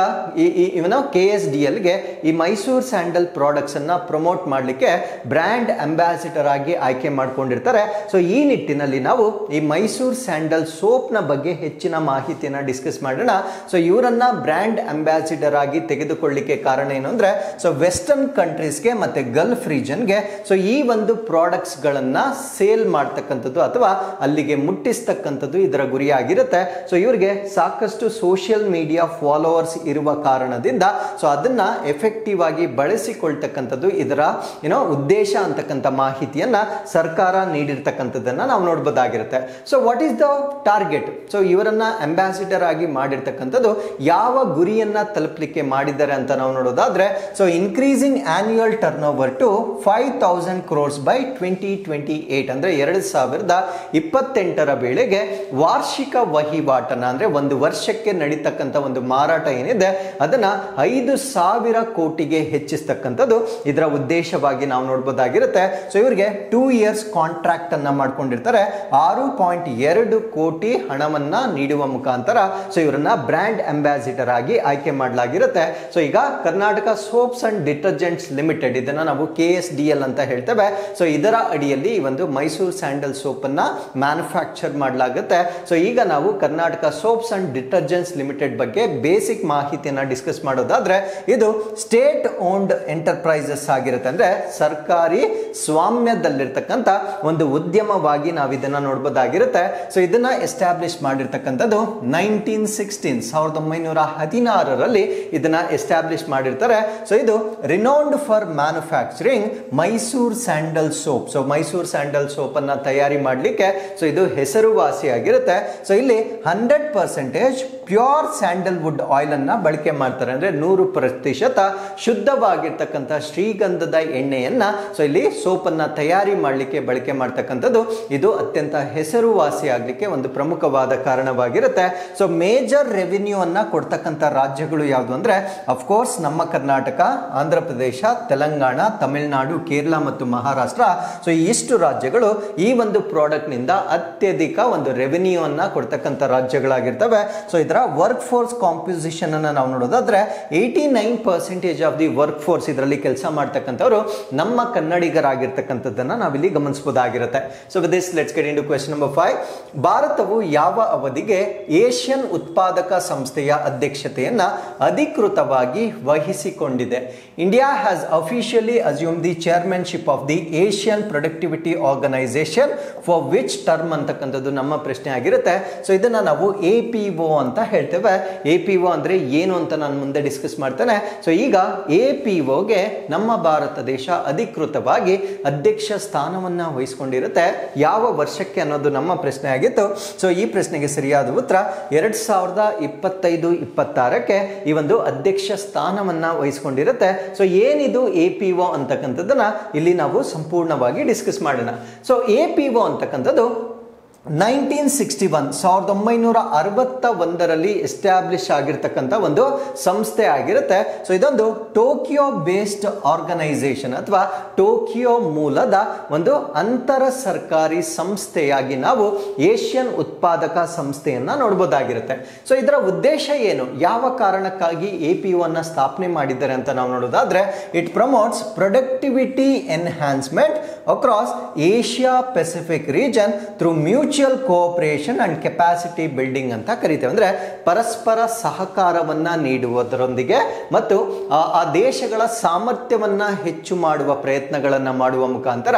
KSDLಗೆ ಈ ಮೈಸೂರು ಸ್ಯಾಂಡಲ್ ಪ್ರಾಡಕ್ಟ್ಸ್ ಅನ್ನ ಪ್ರಮೋಟ್ ಮಾಡಲಿಕ್ಕೆ ಬ್ರ್ಯಾಂಡ್ ಅಂಬಾಸಿಡರ್ ಆಗಿ ಆಯ್ಕೆ ಮಾಡ್ಕೊಂಡಿರ್ತಾರೆ. ಸೊ ಈ ನಿಟ್ಟಿನಲ್ಲಿ ನಾವು ಈ ಮೈಸೂರು ಸ್ಯಾಂಡಲ್ ಸೋಪ್ ನ ಬಗ್ಗೆ ಹೆಚ್ಚಿನ ಮಾಹಿತಿಯನ್ನ ಡಿಸ್ಕಸ್ ಮಾಡೋಣ. ಸೊ ಇವರನ್ನ ಬ್ರ್ಯಾಂಡ್ ಅಂಬಾಸಿಡರ್ ಆಗಿ ತೆಗೆದುಕೊಳ್ಳಿಕ್ಕೆ ಕಾರಣ ಏನು ಅಂದ್ರೆ ಸೊ ವೆಸ್ಟರ್ನ್ ಕಂಟ್ರೀಸ್ಗೆ ಮತ್ತೆ ಗಲ್ಫ್ ರೀಜನ್ಗೆ ಸೊ ಈ ಒಂದು ಪ್ರಾಡಕ್ಟ್ಸ್ ಗಳನ್ನ ಸೇಲ್ ಮಾಡ್ತಕ್ಕಂಥದ್ದು ಅಥವಾ ಅಲ್ಲಿಗೆ ಮುಟ್ಟಿಸ್ತಕ್ಕಂಥದ್ದು ಇದರ ಗುರಿಯಾಗಿರುತ್ತೆ. ಸೊ ಇವರಿಗೆ ಸಾಕಷ್ಟು ಸೋಷಿಯಲ್ ಮೀಡಿಯಾ ಫಾಲೋವರ್ಸ್ ಇರುವ ಕಾರಣದಿಂದ ಸೊ ಅದನ್ನ ಎಫೆಕ್ಟಿವ್ ಆಗಿ ಬಳಸಿಕೊಳ್ತಕ್ಕಂಥದ್ದು ಇದರ ಉದ್ದೇಶ ಅಂತಕ್ಕಂಥ ಮಾಹಿತಿ ಸರ್ಕಾರ ನೀಡಿರ್ತಕ್ಕಂಥದ್ದನ್ನ ನಾವು ನೋಡಬಹುದಾಗಿರುತ್ತೆ. So what is the target? So ಇವರನ್ನ ಅಂಬಾಸಿಡರ್ ಆಗಿ ಮಾಡಿರ್ತಕ್ಕಂಥದ್ದು ಯಾವ ಗುರಿಯನ್ನ ತಲುಪಲಿಕ್ಕೆ ಮಾಡಿದ್ದಾರೆ ಅಂತ ನಾವು ನೋಡೋದಾದ್ರೆ so increasing annual turnover to 5000 crores by 2028 ಅಂದ್ರೆ 2028ರ ವೇಳೆಗೆ ವಾರ್ಷಿಕ ವಹಿವಾಟನ ಅಂದ್ರೆ ಒಂದು ವರ್ಷಕ್ಕೆ ನಡೀತಕ್ಕಂಥ ಒಂದು ಮಾರಾಟ ಏನಿದೆ ಅದನ್ನ 5000 ಕೋಟಿಗೆ ಹೆಚ್ಚಿಸ್ತಕ್ಕಂಥದ್ದು ಇದರ ಉದ್ದೇಶವಾಗಿ ನಾವು ನೋಡಬಹುದಾಗಿರುತ್ತೆ. ಸೊ ಇವರಿಗೆ 2 years ಕಾಂಟ್ರಾಕ್ಟ್ ಅನ್ನ ಮಾಡ್ಕೊಂಡಿರ್ತಾರೆ. 6.2 ಕೋಟಿ ಹಣವನ್ನ ನೀಡುವ ಮುಖಾಂತರ ಸೊ ಇವರನ್ನ ಬ್ರ್ಯಾಂಡ್ ಅಂಬಾಸಿಡರ್ ಆಗಿ ಆಯ್ಕೆ ಮಾಡಲಾಗಿರುತ್ತೆ. ಸೊ ಈಗ Karnataka soaps and detergents limited ಇದನ್ನ ನಾವು KSDL ಅಂತ ಹೇಳ್ತೇವೆ. ಸೊ ಇದರ ಅಡಿಯಲ್ಲಿ ಈ ಒಂದು ಮೈಸೂರು ಸ್ಯಾಂಡಲ್ ಸೋಪ್ ಅನ್ನ ಮ್ಯಾನುಫ್ಯಾಕ್ಚರ್ ಮಾಡಲಾಗುತ್ತೆ. ಸೊ ಈಗ ನಾವು Karnataka soaps and detergents limited ಬಗ್ಗೆ ಬೇಸಿಕ್ ಮಾಹಿತಿಯನ್ನ ಡಿಸ್ಕಸ್ ಮಾಡೋದಾದ್ರೆ ಇದು ಸ್ಟೇಟ್ ಓನ್ಡ್ ಎಂಟರ್ಪ್ರೈಸಸ್ ಆಗಿರುತ್ತೆ, ಅಂದ್ರೆ ಸರ್ಕಾರಿ ಸ್ವಾಮ್ಯದಲ್ಲಿರ್ತಕ್ಕಂಥ ಒಂದು ಉದ್ಯಮವಾಗಿ ನಾವು ಇದನ್ನ ನೋಡಬಹುದಾಗಿರುತ್ತೆ. ಸೊ ಇದನ್ನ ಎಸ್ಟಾಬ್ಲಿಷ್ ಮಾಡಿರ್ತಕ್ಕಂಥದ್ದು 1916ರಲ್ಲಿ ಇದನ್ನ ಎಸ್ಟಾಬ್ಲಿಷ್ ಮಾಡಿರ್ತಾರೆ. ಸೊ ಇದು renowned for manufacturing Mysuru sandal soap. So Mysuru sandal soap ಅನ್ನ ತಯಾರಿ ಮಾಡಲಿಕ್ಕೆ ಸೊ ಇದು ಹೆಸರುವಾಸಿಯಾಗಿರುತ್ತೆ. ಸೊ ಇಲ್ಲಿ 100% ಪ್ಯೂರ್ ಸ್ಯಾಂಡಲ್ವುಡ್ ಆಯಿಲ್ ಅನ್ನ ಬಳಕೆ ಮಾಡ್ತಾರೆ, ಅಂದ್ರೆ 100% ಶುದ್ಧವಾಗಿರ್ತಕ್ಕಂಥ ಶ್ರೀಗಂಧದ ಎಣ್ಣೆಯನ್ನ ಸೊ ಇಲ್ಲಿ ಸೋಪ್ ಅನ್ನ ತಯಾರಿ ಮಾಡಲಿಕ್ಕೆ ಬಳಕೆ ಮಾಡ್ತಕ್ಕಂಥದ್ದು ಇದು ಅತ್ಯಂತ ಹೆಸರುವಾಸಿ ಆಗ್ಲಿಕ್ಕೆ ಒಂದು ಪ್ರಮುಖವಾದ ಕಾರಣವಾಗಿರುತ್ತೆ. ಸೊ ಮೇಜರ್ ರೆವಿನ್ಯೂ ಅನ್ನ ಕೊಡ್ತಕ್ಕಂಥ ರಾಜ್ಯಗಳು ಯಾವುದು ಅಂದ್ರೆ ಅಫ್ಕೋರ್ಸ್ ನಮ್ಮ ಕರ್ನಾಟಕ, ಆಂಧ್ರ ಪ್ರದೇಶ, ತೆಲಂಗಾಣ, ತಮಿಳುನಾಡು, ಕೇರಳ ಮತ್ತು ಮಹಾರಾಷ್ಟ್ರ. ಸೊ ಇಷ್ಟು ರಾಜ್ಯಗಳು ಈ ಒಂದು ಪ್ರಾಡಕ್ಟ್ ನಿಂದ ಅತ್ಯಧಿಕ ಒಂದು ರೆವಿನ್ಯೂ ಅನ್ನ ಕೊಡ್ತಕ್ಕಂಥ ರಾಜ್ಯಗಳಾಗಿರ್ತವೆ. ಸೊ ಇದರ ಇದರ ವರ್ಕ್ ಫೋರ್ಸ್ ಕಾಂಪೋಸಿಷನ್ ಅನ್ನು ನಾವು ನೋಡೋದಾದ್ರೆ 89% ಆಫ್ ದಿ ವರ್ಕ್ ಫೋರ್ಸ್ ಇದರಲ್ಲಿ ಕೆಲಸ ಮಾಡ್ತಕ್ಕಂಥವ್ರು ನಮ್ಮ ಕನ್ನಡಿಗರಾಗಿರ್ತಕ್ಕಂಥದ್ದನ್ನ ನಾವಿಲ್ಲಿ ಗಮನಿಸಬಹುದಾಗಿರುತ್ತೆ. So with this let's get into question number 5. ಭಾರತವು ಯಾವ ಅವಧಿಗೆ ಏಷ್ಯನ್ ಉತ್ಪಾದಕ ಸಂಸ್ಥೆಯ ಅಧ್ಯಕ್ಷತೆಯನ್ನ ಅಧಿಕೃತವಾಗಿ ವಹಿಸಿಕೊಂಡಿದೆ? India has officially assume the chairmanship of the Asian productivity organisation for which term ಅಂತಕ್ಕಂಥದ್ದು ನಮ್ಮ ಪ್ರಶ್ನೆ ಆಗಿರುತ್ತೆ. ಸೊ ಇದನ್ನ ನಾವು APO ಅಂತ ಹೇಳ್ತೇವೆ. APO ಅಂದ್ರೆ ಏನು ಅಂತ ನಾನು ಮುಂದೆ ಡಿಸ್ಕಸ್ ಮಾಡ್ತೇನೆ. ಸೊ ಈಗ APOಗೆ ನಮ್ಮ ಭಾರತ ದೇಶ ಅಧಿಕೃತವಾಗಿ ಅಧ್ಯಕ್ಷ ಸ್ಥಾನವನ್ನ ವಹಿಸಿಕೊಂಡಿರುತ್ತೆ. ಯಾವ ವರ್ಷಕ್ಕೆ ಅನ್ನೋದು ನಮ್ಮ ಪ್ರಶ್ನೆ ಆಗಿತ್ತು. ಸೊ ಈ ಪ್ರಶ್ನೆಗೆ ಸರಿಯಾದ ಉತ್ತರ 2025-26ಕ್ಕೆ ಈ ಒಂದು ಅಧ್ಯಕ್ಷ ಸ್ಥಾನವನ್ನ ವಹಿಸಿಕೊಂಡಿರುತ್ತೆ. ಸೊ ಏನಿದು APO ಅಂತಕ್ಕಂಥದ್ದನ್ನ ಇಲ್ಲಿ ನಾವು ಸಂಪೂರ್ಣವಾಗಿ ಡಿಸ್ಕಸ್ ಮಾಡೋಣ. ಸೊ APO ಅಂತಕ್ಕಂಥದ್ದು 1961 ಎಸ್ಟಾಬ್ಲಿಷ್ ಆಗಿರ್ತಕ್ಕಂಥ ಒಂದು ಸಂಸ್ಥೆ ಆಗಿರುತ್ತೆ. ಸೊ ಇದೊಂದು ಟೋಕಿಯೋ ಬೇಸ್ಡ್ ಆರ್ಗನೈಸೇಷನ್ ಅಥವಾ ಟೋಕಿಯೋ ಮೂಲದ ಒಂದು ಅಂತರ ಸರ್ಕಾರಿ ಸಂಸ್ಥೆಯಾಗಿ ನಾವು ಏಷ್ಯನ್ ಉತ್ಪಾದಕ ಸಂಸ್ಥೆಯನ್ನ ನೋಡಬಹುದಾಗಿರುತ್ತೆ. ಸೊ ಇದರ ಉದ್ದೇಶ ಏನು, ಯಾವ ಕಾರಣಕ್ಕಾಗಿ APO ಅನ್ನ ಸ್ಥಾಪನೆ ಮಾಡಿದ್ದಾರೆ ಅಂತ ನಾವು ನೋಡೋದಾದ್ರೆ, it promotes productivity enhancement across Asia Pacific region through mutual cooperation and capacity building ಅಂತ ಕರೀತೇವೆ. ಅಂದ್ರೆ ಪರಸ್ಪರ ಸಹಕಾರವನ್ನ ನೀಡುವುದರೊಂದಿಗೆ ಮತ್ತು ಆ ದೇಶಗಳ ಸಾಮರ್ಥ್ಯವನ್ನ ಹೆಚ್ಚು ಮಾಡುವ ಪ್ರಯತ್ನಗಳನ್ನ ಮಾಡುವ ಮುಖಾಂತರ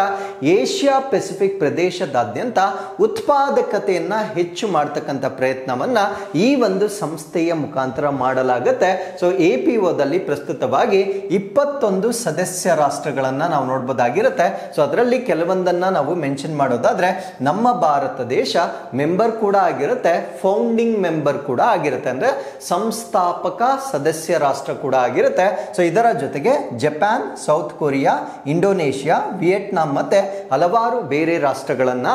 ಏಷ್ಯಾ ಪೆಸಿಫಿಕ್ ಪ್ರದೇಶದಾದ್ಯಂತ ಉತ್ಪಾದಕತೆಯನ್ನ ಹೆಚ್ಚು ಮಾಡತಕ್ಕಂಥ ಪ್ರಯತ್ನವನ್ನ ಈ ಒಂದು ಸಂಸ್ಥೆಯ ಮುಖಾಂತರ ಮಾಡಲಾಗುತ್ತೆ. ಸೊ APOದಲ್ಲಿ ಪ್ರಸ್ತುತವಾಗಿ 21 ಸದಸ್ಯ ರಾಷ್ಟ್ರಗಳನ್ನ ನಾವು ನೋಡಬಹುದಾಗಿರುತ್ತೆ. ಸೊ ಅದರಲ್ಲಿ ಕೆಲವೊಂದನ್ನ ನಾವು ಮೆನ್ಷನ್ ಮಾಡೋದಾದ್ರೆ, ನಮ್ಮ ಭಾರತ ದೇಶ ಮೆಂಬರ್ ಕೂಡ ಆಗಿರುತ್ತೆ, ಫೌಂಡಿಂಗ್ ಮೆಂಬರ್ ಕೂಡ ಆಗಿರುತ್ತೆ, ಅಂದ್ರೆ ಸಂಸ್ಥಾಪಕ ಸದಸ್ಯ ರಾಷ್ಟ್ರ ಕೂಡ ಆಗಿರುತ್ತೆ. ಸೊ ಇದರ ಜೊತೆಗೆ Japan, south Korea, Indonesia, Vietnam ಮತ್ತೆ ಹಲವಾರು ಬೇರೆ ರಾಷ್ಟ್ರಗಳನ್ನ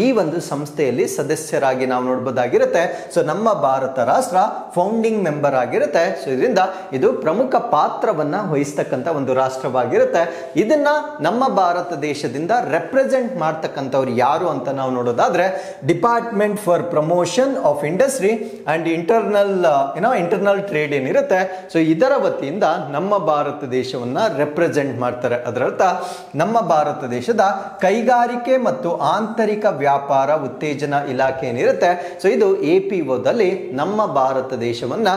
ಈ ಒಂದು ಸಂಸ್ಥೆಯಲ್ಲಿ ಸದಸ್ಯರಾಗಿ ನಾವು ನೋಡಬಹುದಾಗಿರುತ್ತೆ. ಸೊ ನಮ್ಮ ಭಾರತ ರಾಷ್ಟ್ರ ಫೌಂಡಿಂಗ್ ಮೆಂಬರ್ ಆಗಿರುತ್ತೆ. ಸೊ ಇದರಿಂದ ಇದು ಪ್ರಮುಖ ಪಾತ್ರವನ್ನ ವಹಿಸ್ತಕ್ಕಂಥ ಒಂದು ರಾಷ್ಟ್ರವಾಗಿರುತ್ತೆ. ಇದನ್ನ ನಮ್ಮ ಭಾರತ ದೇಶದಿಂದ ರೆಪ್ರೆಸೆಂಟ್ ಮಾಡ್ತಕ್ಕಂಥವ್ರು ಯಾರು ಅಂತ ನಾವು ನೋಡೋದಾದ್ರೆ, department for promotion of industry and internal trade ಏನಿರುತ್ತೆ, ಸೊ ಇದರ ವತಿಯಿಂದ ನಮ್ಮ ಭಾರತ ದೇಶವನ್ನ ರೆಪ್ರೆಸೆಂಟ್ ಮಾಡ್ತಾರೆ. ಅದರರ್ಥ ನಮ್ಮ ಭಾರತ ದೇಶದ ಕೈಗಾರಿಕೆ ಮತ್ತು ಆಂತರಿಕ ವ್ಯಾಪಾರ ಉತ್ತೇಜನ ಇಲಾಖೆ ಏನಿರುತ್ತೆ, ಸೊ ಇದು APOದಲ್ಲಿ ನಮ್ಮ ಭಾರತ ದೇಶವನ್ನ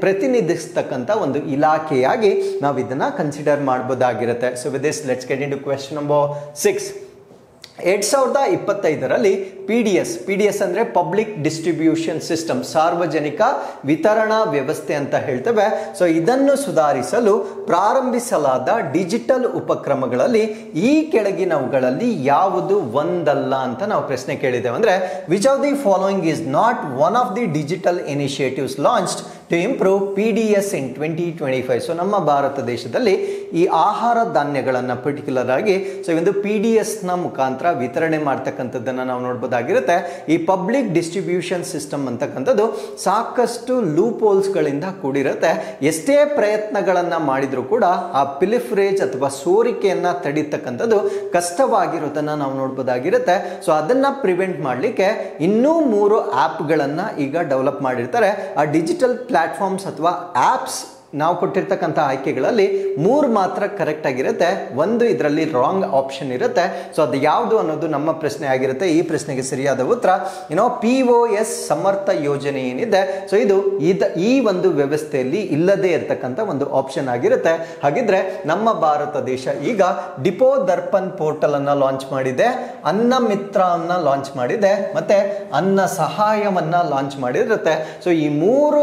ಪ್ರತಿನಿಧಿಸ್ತಕ್ಕಂಥ ಒಂದು ಇಲಾಖೆಯಾಗಿ ನಾವು ಇದನ್ನ ಕನ್ಸಿಡರ್ ಮಾಡಬಹುದಾಗಿರುತ್ತೆ. So with this let's get into question number 6. 2025ರಲ್ಲಿ PDS ಅಂದ್ರೆ ಪಬ್ಲಿಕ್ ಡಿಸ್ಟ್ರಿಬ್ಯೂಷನ್ ಸಿಸ್ಟಮ್, ಸಾರ್ವಜನಿಕ ವಿತರಣಾ ವ್ಯವಸ್ಥೆ ಅಂತ ಹೇಳ್ತೇವೆ. ಸೊ ಇದನ್ನು ಸುಧಾರಿಸಲು ಪ್ರಾರಂಭಿಸಲಾದ ಡಿಜಿಟಲ್ ಉಪಕ್ರಮಗಳಲ್ಲಿ ಈ ಕೆಳಗಿನವುಗಳಲ್ಲಿ ಯಾವುದು ಒಂದಲ್ಲ ಅಂತ ನಾವು ಪ್ರಶ್ನೆ ಕೇಳಿದ್ದೇವೆ. ಅಂದ್ರೆ which of the following is not one of the digital initiatives launched to improve PDS in 2025. So ನಮ್ಮ ಭಾರತ ದೇಶದಲ್ಲಿ ಈ ಆಹಾರ ಧಾನ್ಯಗಳನ್ನ ಪರ್ಟಿಕ್ಯುಲರ್ ಆಗಿ ಸೊ ಒಂದು PDS ನ ಮುಖಾಂತರ ವಿತರಣೆ ಮಾಡ್ತಕ್ಕಂಥದ್ದನ್ನ ನಾವು ನೋಡಬಹುದಾಗಿರುತ್ತೆ. ಈ ಪಬ್ಲಿಕ್ ಡಿಸ್ಟ್ರಿಬ್ಯೂಷನ್ ಸಿಸ್ಟಮ್ ಅಂತಕ್ಕಂಥದ್ದು ಸಾಕಷ್ಟು ಲೂಪ್ ಹೋಲ್ಸ್ ಗಳಿಂದ ಕೂಡಿರುತ್ತೆ. ಎಷ್ಟೇ ಪ್ರಯತ್ನಗಳನ್ನ ಮಾಡಿದ್ರು ಕೂಡ ಆ ಪಿಲಿಫ್ರೇಜ್ ಅಥವಾ ಸೋರಿಕೆಯನ್ನ ತಡೀತಕ್ಕಂಥದ್ದು ಕಷ್ಟವಾಗಿರೋದನ್ನ ನಾವು ನೋಡಬಹುದಾಗಿರುತ್ತೆ. ಸೊ ಅದನ್ನ ಪ್ರಿವೆಂಟ್ ಮಾಡಲಿಕ್ಕೆ ಇನ್ನೂ 3 ಆಪ್ಗಳನ್ನ ಈಗ ಡೆವಲಪ್ ಮಾಡಿರ್ತಾರೆ. ಆ ಡಿಜಿಟಲ್ ಪ್ಲಾಟ್ಫಾರ್ಮ್ಸ್ ಅಥವಾ ಆಪ್ಸ್ ನಾವು ಕೊಟ್ಟಿರ್ತಕ್ಕಂಥ ಆಯ್ಕೆಗಳಲ್ಲಿ 3 ಮಾತ್ರ ಕರೆಕ್ಟ್ ಆಗಿರುತ್ತೆ, ಒಂದು ಇದರಲ್ಲಿ ರಾಂಗ್ ಆಪ್ಷನ್ ಇರುತ್ತೆ. ಸೊ ಅದು ಯಾವುದು ಅನ್ನೋದು ನಮ್ಮ ಪ್ರಶ್ನೆ ಆಗಿರುತ್ತೆ. ಈ ಪ್ರಶ್ನೆಗೆ ಸರಿಯಾದ ಉತ್ತರ POS ಸಮರ್ಥ ಯೋಜನೆ ಏನಿದೆ, ಸೊ ಇದು ಈ ಒಂದು ವ್ಯವಸ್ಥೆಯಲ್ಲಿ ಇಲ್ಲದೆ ಇರತಕ್ಕಂಥ ಒಂದು ಆಪ್ಷನ್ ಆಗಿರುತ್ತೆ. ಹಾಗಿದ್ರೆ ನಮ್ಮ ಭಾರತ ದೇಶ ಈಗ ಡಿಪೋ ದರ್ಪಣ್ ಪೋರ್ಟಲ್ ಅನ್ನ ಲಾಂಚ್ ಮಾಡಿದೆ, ಅನ್ನ ಮಿತ್ರ ಅನ್ನ ಲಾಂಚ್ ಮಾಡಿದೆ, ಮತ್ತೆ ಅನ್ನ ಸಹಾಯವನ್ನ ಲಾಂಚ್ ಮಾಡಿರುತ್ತೆ. ಸೊ ಈ 3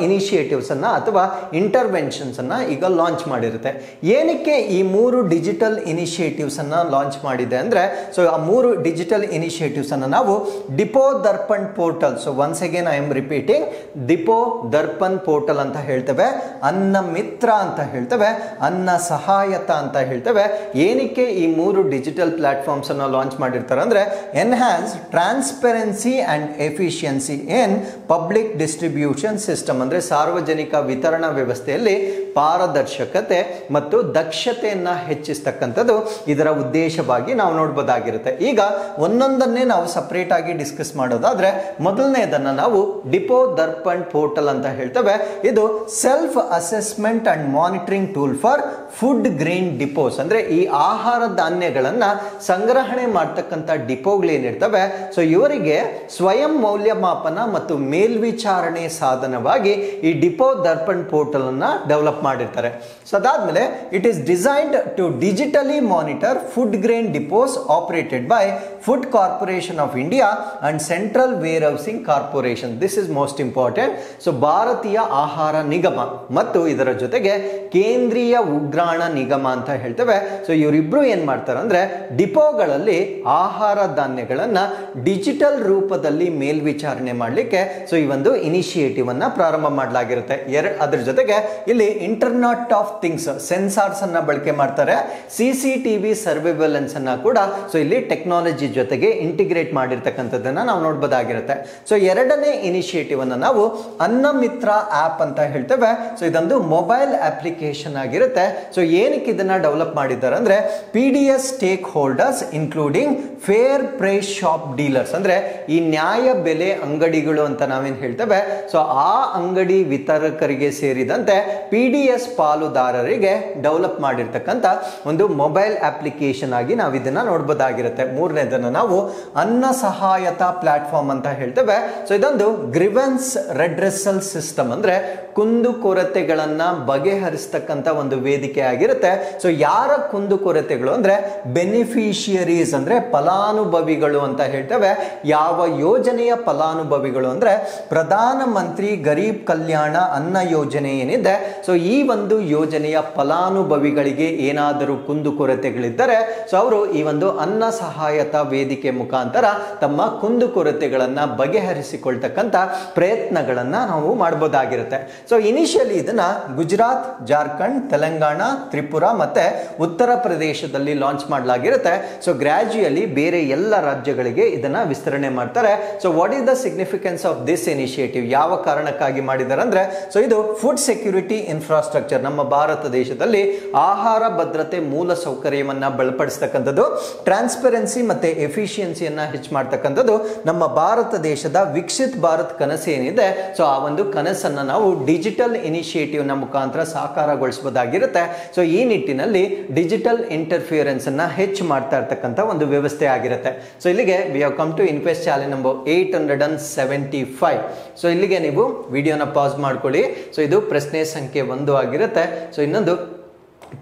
ಇನಿಷಿಯೇಟಿವ್ಸ್ ಅನ್ನ ಅಥವಾ ಇಂಟರ್ವೆನ್ಷನ್ಸ್ ಅನ್ನ ಈಗ ಲಾಂಚ್ ಮಾಡಿರುತ್ತೆ. ಏನಕ್ಕೆ ಈ 3 ಡಿಜಿಟಲ್ ಇನಿಷಿಯೇಟಿವ್ಸ್ ಅನ್ನ ಲಾಂಚ್ ಮಾಡಿದೆ ಅಂದ್ರೆ, ಸೊ ಆ 3 ಡಿಜಿಟಲ್ ಇನಿಷಿಯೇಟಿವ್ಸ್ ಅನ್ನ ನಾವು depot Darpan portal, so once again I am repeating, depot Darpan portal ಅಂತ ಹೇಳ್ತೇವೆ, ಅನ್ನ ಮಿತ್ರ ಅಂತ ಹೇಳ್ತೇವೆ, ಅನ್ನ ಸಹಾಯತ ಅಂತ ಹೇಳ್ತೇವೆ. ಏನಕ್ಕೆ ಈ 3 ಡಿಜಿಟಲ್ ಪ್ಲಾಟ್ಫಾರ್ಮ್ಸ್ ಅನ್ನ ಲಾಂಚ್ ಮಾಡಿರ್ತಾರೆ ಅಂದ್ರೆ, enhance transparency and efficiency in public distribution system, ಅಂದ್ರೆ ಸಾರ್ವಜನಿಕ ವಿತರಣಾ ವ್ಯವಸ್ಥೆ ವ್ಯವಸ್ಥೆಯಲ್ಲಿ ಪಾರದರ್ಶಕತೆ ಮತ್ತು ದಕ್ಷತೆಯನ್ನ ಹೆಚ್ಚಿಸ್ತಕ್ಕಂಥದ್ದು ಇದರ ಉದ್ದೇಶವಾಗಿ ನಾವು ನೋಡ್ಬೋದಾಗಿರುತ್ತೆ. ಈಗ ಒಂದೊಂದನ್ನೇ ನಾವು ಸಪರೇಟ್ ಆಗಿ ಡಿಸ್ಕಸ್ ಮಾಡೋದಾದ್ರೆ ಮೊದಲನೇದನ್ನ ನಾವು ಡಿಪೋ ದರ್ಪಣ್ ಪೋರ್ಟಲ್ ಅಂತ ಹೇಳ್ತೇವೆ. ಇದು self assessment and monitoring tool for food grain depots. ಅಂದ್ರೆ ಈ ಆಹಾರ ಧಾನ್ಯಗಳನ್ನ ಸಂಗ್ರಹಣೆ ಮಾಡ್ತಕ್ಕಂಥ ಡಿಪೋಗಳು ಏನಿರ್ತವೆ, ಸೊ ಇವರಿಗೆ ಸ್ವಯಂ ಮೌಲ್ಯಮಾಪನ ಮತ್ತು ಮೇಲ್ವಿಚಾರಣೆ ಸಾಧನವಾಗಿ ಈ ಡಿಪೋ ದರ್ಪಣ್ ಪೋರ್ಟಲ್ ಅನ್ನ ಡೆವಲಪ್ ಮಾಡಿರ್ತಾರೆ. ಸೊ ಅದಾದ್ಮೇಲೆ it is designed to digitally monitor food grain depots operated by Food Corporation of India and Central Warehousing Corporation. This is most important. So ಭಾರತೀಯ ಆಹಾರ ನಿಗಮ ಮತ್ತು ಇದರ ಜೊತೆಗೆ ಕೇಂದ್ರೀಯ ಉಗ್ರಾಣ ನಿಗಮ ಅಂತ ಹೇಳ್ತೇವೆ. ಸೊ ಇವರಿಬ್ರು ಏನ್ ಮಾಡ್ತಾರೆ ಅಂದ್ರೆ ಡಿಪೋಗಳಲ್ಲಿ ಆಹಾರ ಧಾನ್ಯಗಳನ್ನ ಡಿಜಿಟಲ್ ರೂಪದಲ್ಲಿ ಮೇಲ್ವಿಚಾರಣೆ ಮಾಡಲಿಕ್ಕೆ ಸೊ ಈ ಒಂದು ಇನಿಷಿಯೇಟಿವ್ ಅನ್ನ ಪ್ರಾರಂಭ ಮಾಡಲಾಗಿರುತ್ತೆ. ಅದ್ರ ಜೊತೆಗೆ ಇಲ್ಲಿ ಇಂಟರ್ನೆಟ್ ಆಫ್ ಥಿಂಗ್ಸ್ ಸೆನ್ಸಾರ್ಸ್ ಅನ್ನ ಬಳಕೆ ಮಾಡ್ತಾರೆ. CCTV ಸರ್ವೆಲೆನ್ಸ್ ಅನ್ನ ಕೂಡ ಸೊ ಇಲ್ಲಿ ಟೆಕ್ನಾಲಜಿ ಜೊತೆಗೆ ಇಂಟಿಗ್ರೇಟ್ ಮಾಡಿರ್ತಕ್ಕಂಥದ್ದನ್ನ ನಾವು ನೋಡಬಹುದಾಗಿರುತ್ತೆ. ಸೊ ಎರಡನೇ ಇನಿಷಿಯೇಟಿವ್ ಅನ್ನ ನಾವು ಅನ್ನ ಮಿತ್ರ ಆಪ್ ಅಂತ ಹೇಳ್ತೇವೆ. ಸೊ ಇದೊಂದು ಮೊಬೈಲ್ ಅಪ್ಲಿಕೇಶನ್ ಆಗಿರುತ್ತೆ. ಸೊ ಏನಕ್ಕೆ ಇದನ್ನ ಡೆವಲಪ್ ಮಾಡಿದ್ದಾರೆ ಅಂದ್ರೆ PDS stakeholders including fair price shop dealers, ಅಂದ್ರೆ ಈ ನ್ಯಾಯ ಬೆಲೆ ಅಂಗಡಿಗಳು ಅಂತ ನಾವೇನ್ ಹೇಳ್ತೇವೆ. ಸೊ ಆ ಅಂಗಡಿ ವಿತರಕರಿಗೆ ಸೇರಿದಂತೆ PDS ಪಾಲುದಾರರಿಗೆ ಡೆವಲಪ್ ಮಾಡಿರ್ತಕ್ಕಂಥ ಒಂದು ಮೊಬೈಲ್ ಅಪ್ಲಿಕೇಶನ್ ಆಗಿ ನಾವು ಇದನ್ನ ನೋಡಬಹುದಾಗಿರುತ್ತೆ. ಮೂರನೇದನ್ನ ನಾವು ಅನ್ನ ಸಹಾಯತಾ ಪ್ಲಾಟ್ಫಾರ್ಮ್ ಅಂತ ಹೇಳ್ತೇವೆ. ಸೊ ಇದೊಂದು ಗ್ರಿವೆನ್ಸ್ ರೆಡ್ರೆಸಲ್ ಸಿಸ್ಟಮ್, ಅಂದ್ರೆ ಕುಂದುಕೊರತೆಗಳನ್ನ ಬಗೆಹರಿಸ್ತಕ್ಕಂಥ ಒಂದು ವೇದಿಕೆ ಆಗಿರುತ್ತೆ. ಸೊ ಯಾರ ಕುಂದುಕೊರತೆಗಳು ಅಂದ್ರೆ ಬೆನಿಫಿಷಿಯರೀಸ್, ಅಂದ್ರೆ ಫಲಾನುಭವಿಗಳು ಅಂತ ಹೇಳ್ತೇವೆ. ಯಾವ ಯೋಜನೆಯ ಫಲಾನುಭವಿಗಳು ಅಂದ್ರೆ ಪ್ರಧಾನ ಮಂತ್ರಿ ಗರೀಬ್ ಕಲ್ಯಾಣ ಅನ್ನ ಯೋಜನೆ ಏನಿದೆ, ಸೊ ಈ ಒಂದು ಯೋಜನೆಯ ಫಲಾನುಭವಿಗಳಿಗೆ ಏನಾದರೂ ಕುಂದುಕೊರತೆಗಳಿದ್ದರೆ ಸೊ ಅವರು ಈ ಒಂದು ಅನ್ನ ಸಹಾಯತಾ ವೇದಿಕೆ ಮುಖಾಂತರ ತಮ್ಮ ಕುಂದುಕೊರತೆಗಳನ್ನ ಬಗೆಹರಿಸಿಕೊಳ್ತಕ್ಕಂಥ ಪ್ರಯತ್ನಗಳನ್ನ ನಾವು ಮಾಡಬಹುದಾಗಿರುತ್ತೆ. ಸೊ ಇನಿಷಿಯಲಿ ಇದನ್ನ ಗುಜರಾತ್, ಜಾರ್ಖಂಡ್, ತೆಲಂಗಾಣ, ತ್ರಿಪುರ ಮತ್ತೆ ಉತ್ತರ ಪ್ರದೇಶದಲ್ಲಿ ಲಾಂಚ್ ಮಾಡಲಾಗಿರುತ್ತೆ. ಸೊ ಗ್ರಾಜುಯಲಿ ಬೇರೆ ಎಲ್ಲ ರಾಜ್ಯಗಳಿಗೆ ಇದನ್ನ ವಿಸ್ತರಣೆ ಮಾಡ್ತಾರೆ. So what is the significance of this initiative? ಯಾವ ಕಾರಣಕ್ಕಾಗಿ ಮಾಡಿದ್ದಾರೆ ಅಂದ್ರೆ ಸೊ ಇದು ಫುಡ್ ಸೆಕ್ಯೂರಿಟಿ ಇನ್ಫ್ರಾಸ್ಟ್ರಕ್ಚರ್, ನಮ್ಮ ಭಾರತ ದೇಶದಲ್ಲಿ ಆಹಾರ ಭದ್ರತೆ ಮೂಲ ಸೌಕರ್ಯವನ್ನ ಬಲಪಡಿಸತಕ್ಕಂಥದ್ದು, ಟ್ರಾನ್ಸ್ಪರೆನ್ಸಿ ಮತ್ತೆ ಎಫಿಷಿಯನ್ಸಿಯನ್ನ ಹೆಚ್ಚು ಮಾಡ್ತಕ್ಕಂಥದ್ದು ನಮ್ಮ ಭಾರತ ದೇಶದ ವಿಕಸಿತ್ ಭಾರತ್ ಕನಸು ಏನಿದೆ, ಸೊ ಆ ಒಂದು ಕನಸನ್ನ ನಾವು ಡಿಜಿಟಲ್ ಇನಿಷಿಯೇಟಿವ್ ನ ಮುಖಾಂತರ ಸಾಕಾರಗೊಳಿಸಬಹುದಾಗಿರುತ್ತೆ. ಸೊ ಈ ನಿಟ್ಟಿನಲ್ಲಿ ಡಿಜಿಟಲ್ ಇಂಟರ್ಫಿಯರೆನ್ಸ್ ಅನ್ನ ಹೆಚ್ಚು ಮಾಡ್ತಾ ಇರ್ತಕ್ಕಂಥ ಒಂದು ವ್ಯವಸ್ಥೆ ಆಗಿರುತ್ತೆ. ಸೊ ಇಲ್ಲಿಗೆ we have come to inquest challenge number 875. So ಇಲ್ಲಿಗೆ ನೀವು ವಿಡಿಯೋನ ಪಾಸ್ ಮಾಡ್ಕೊಳ್ಳಿ. ಸೊ ಇದು ಪ್ರಶ್ನೆ ಸಂಖ್ಯೆ 1 ಆಗಿರುತ್ತೆ. ಸೊ ಇನ್ನೊಂದು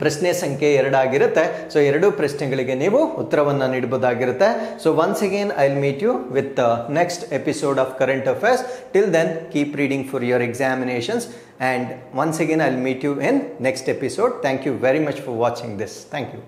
ಪ್ರಶ್ನೆ ಸಂಖ್ಯೆ 2 ಆಗಿರುತ್ತೆ. ಸೊ ಎರಡೂ ಪ್ರಶ್ನೆಗಳಿಗೆ ನೀವು ಉತ್ತರವನ್ನು ನೀಡಬಹುದಾಗಿರುತ್ತೆ. So once again I will meet you with next episode of current affairs. Till then keep reading for your examinations and once again I will meet you in next episode. Thank you very much for watching this. Thank you.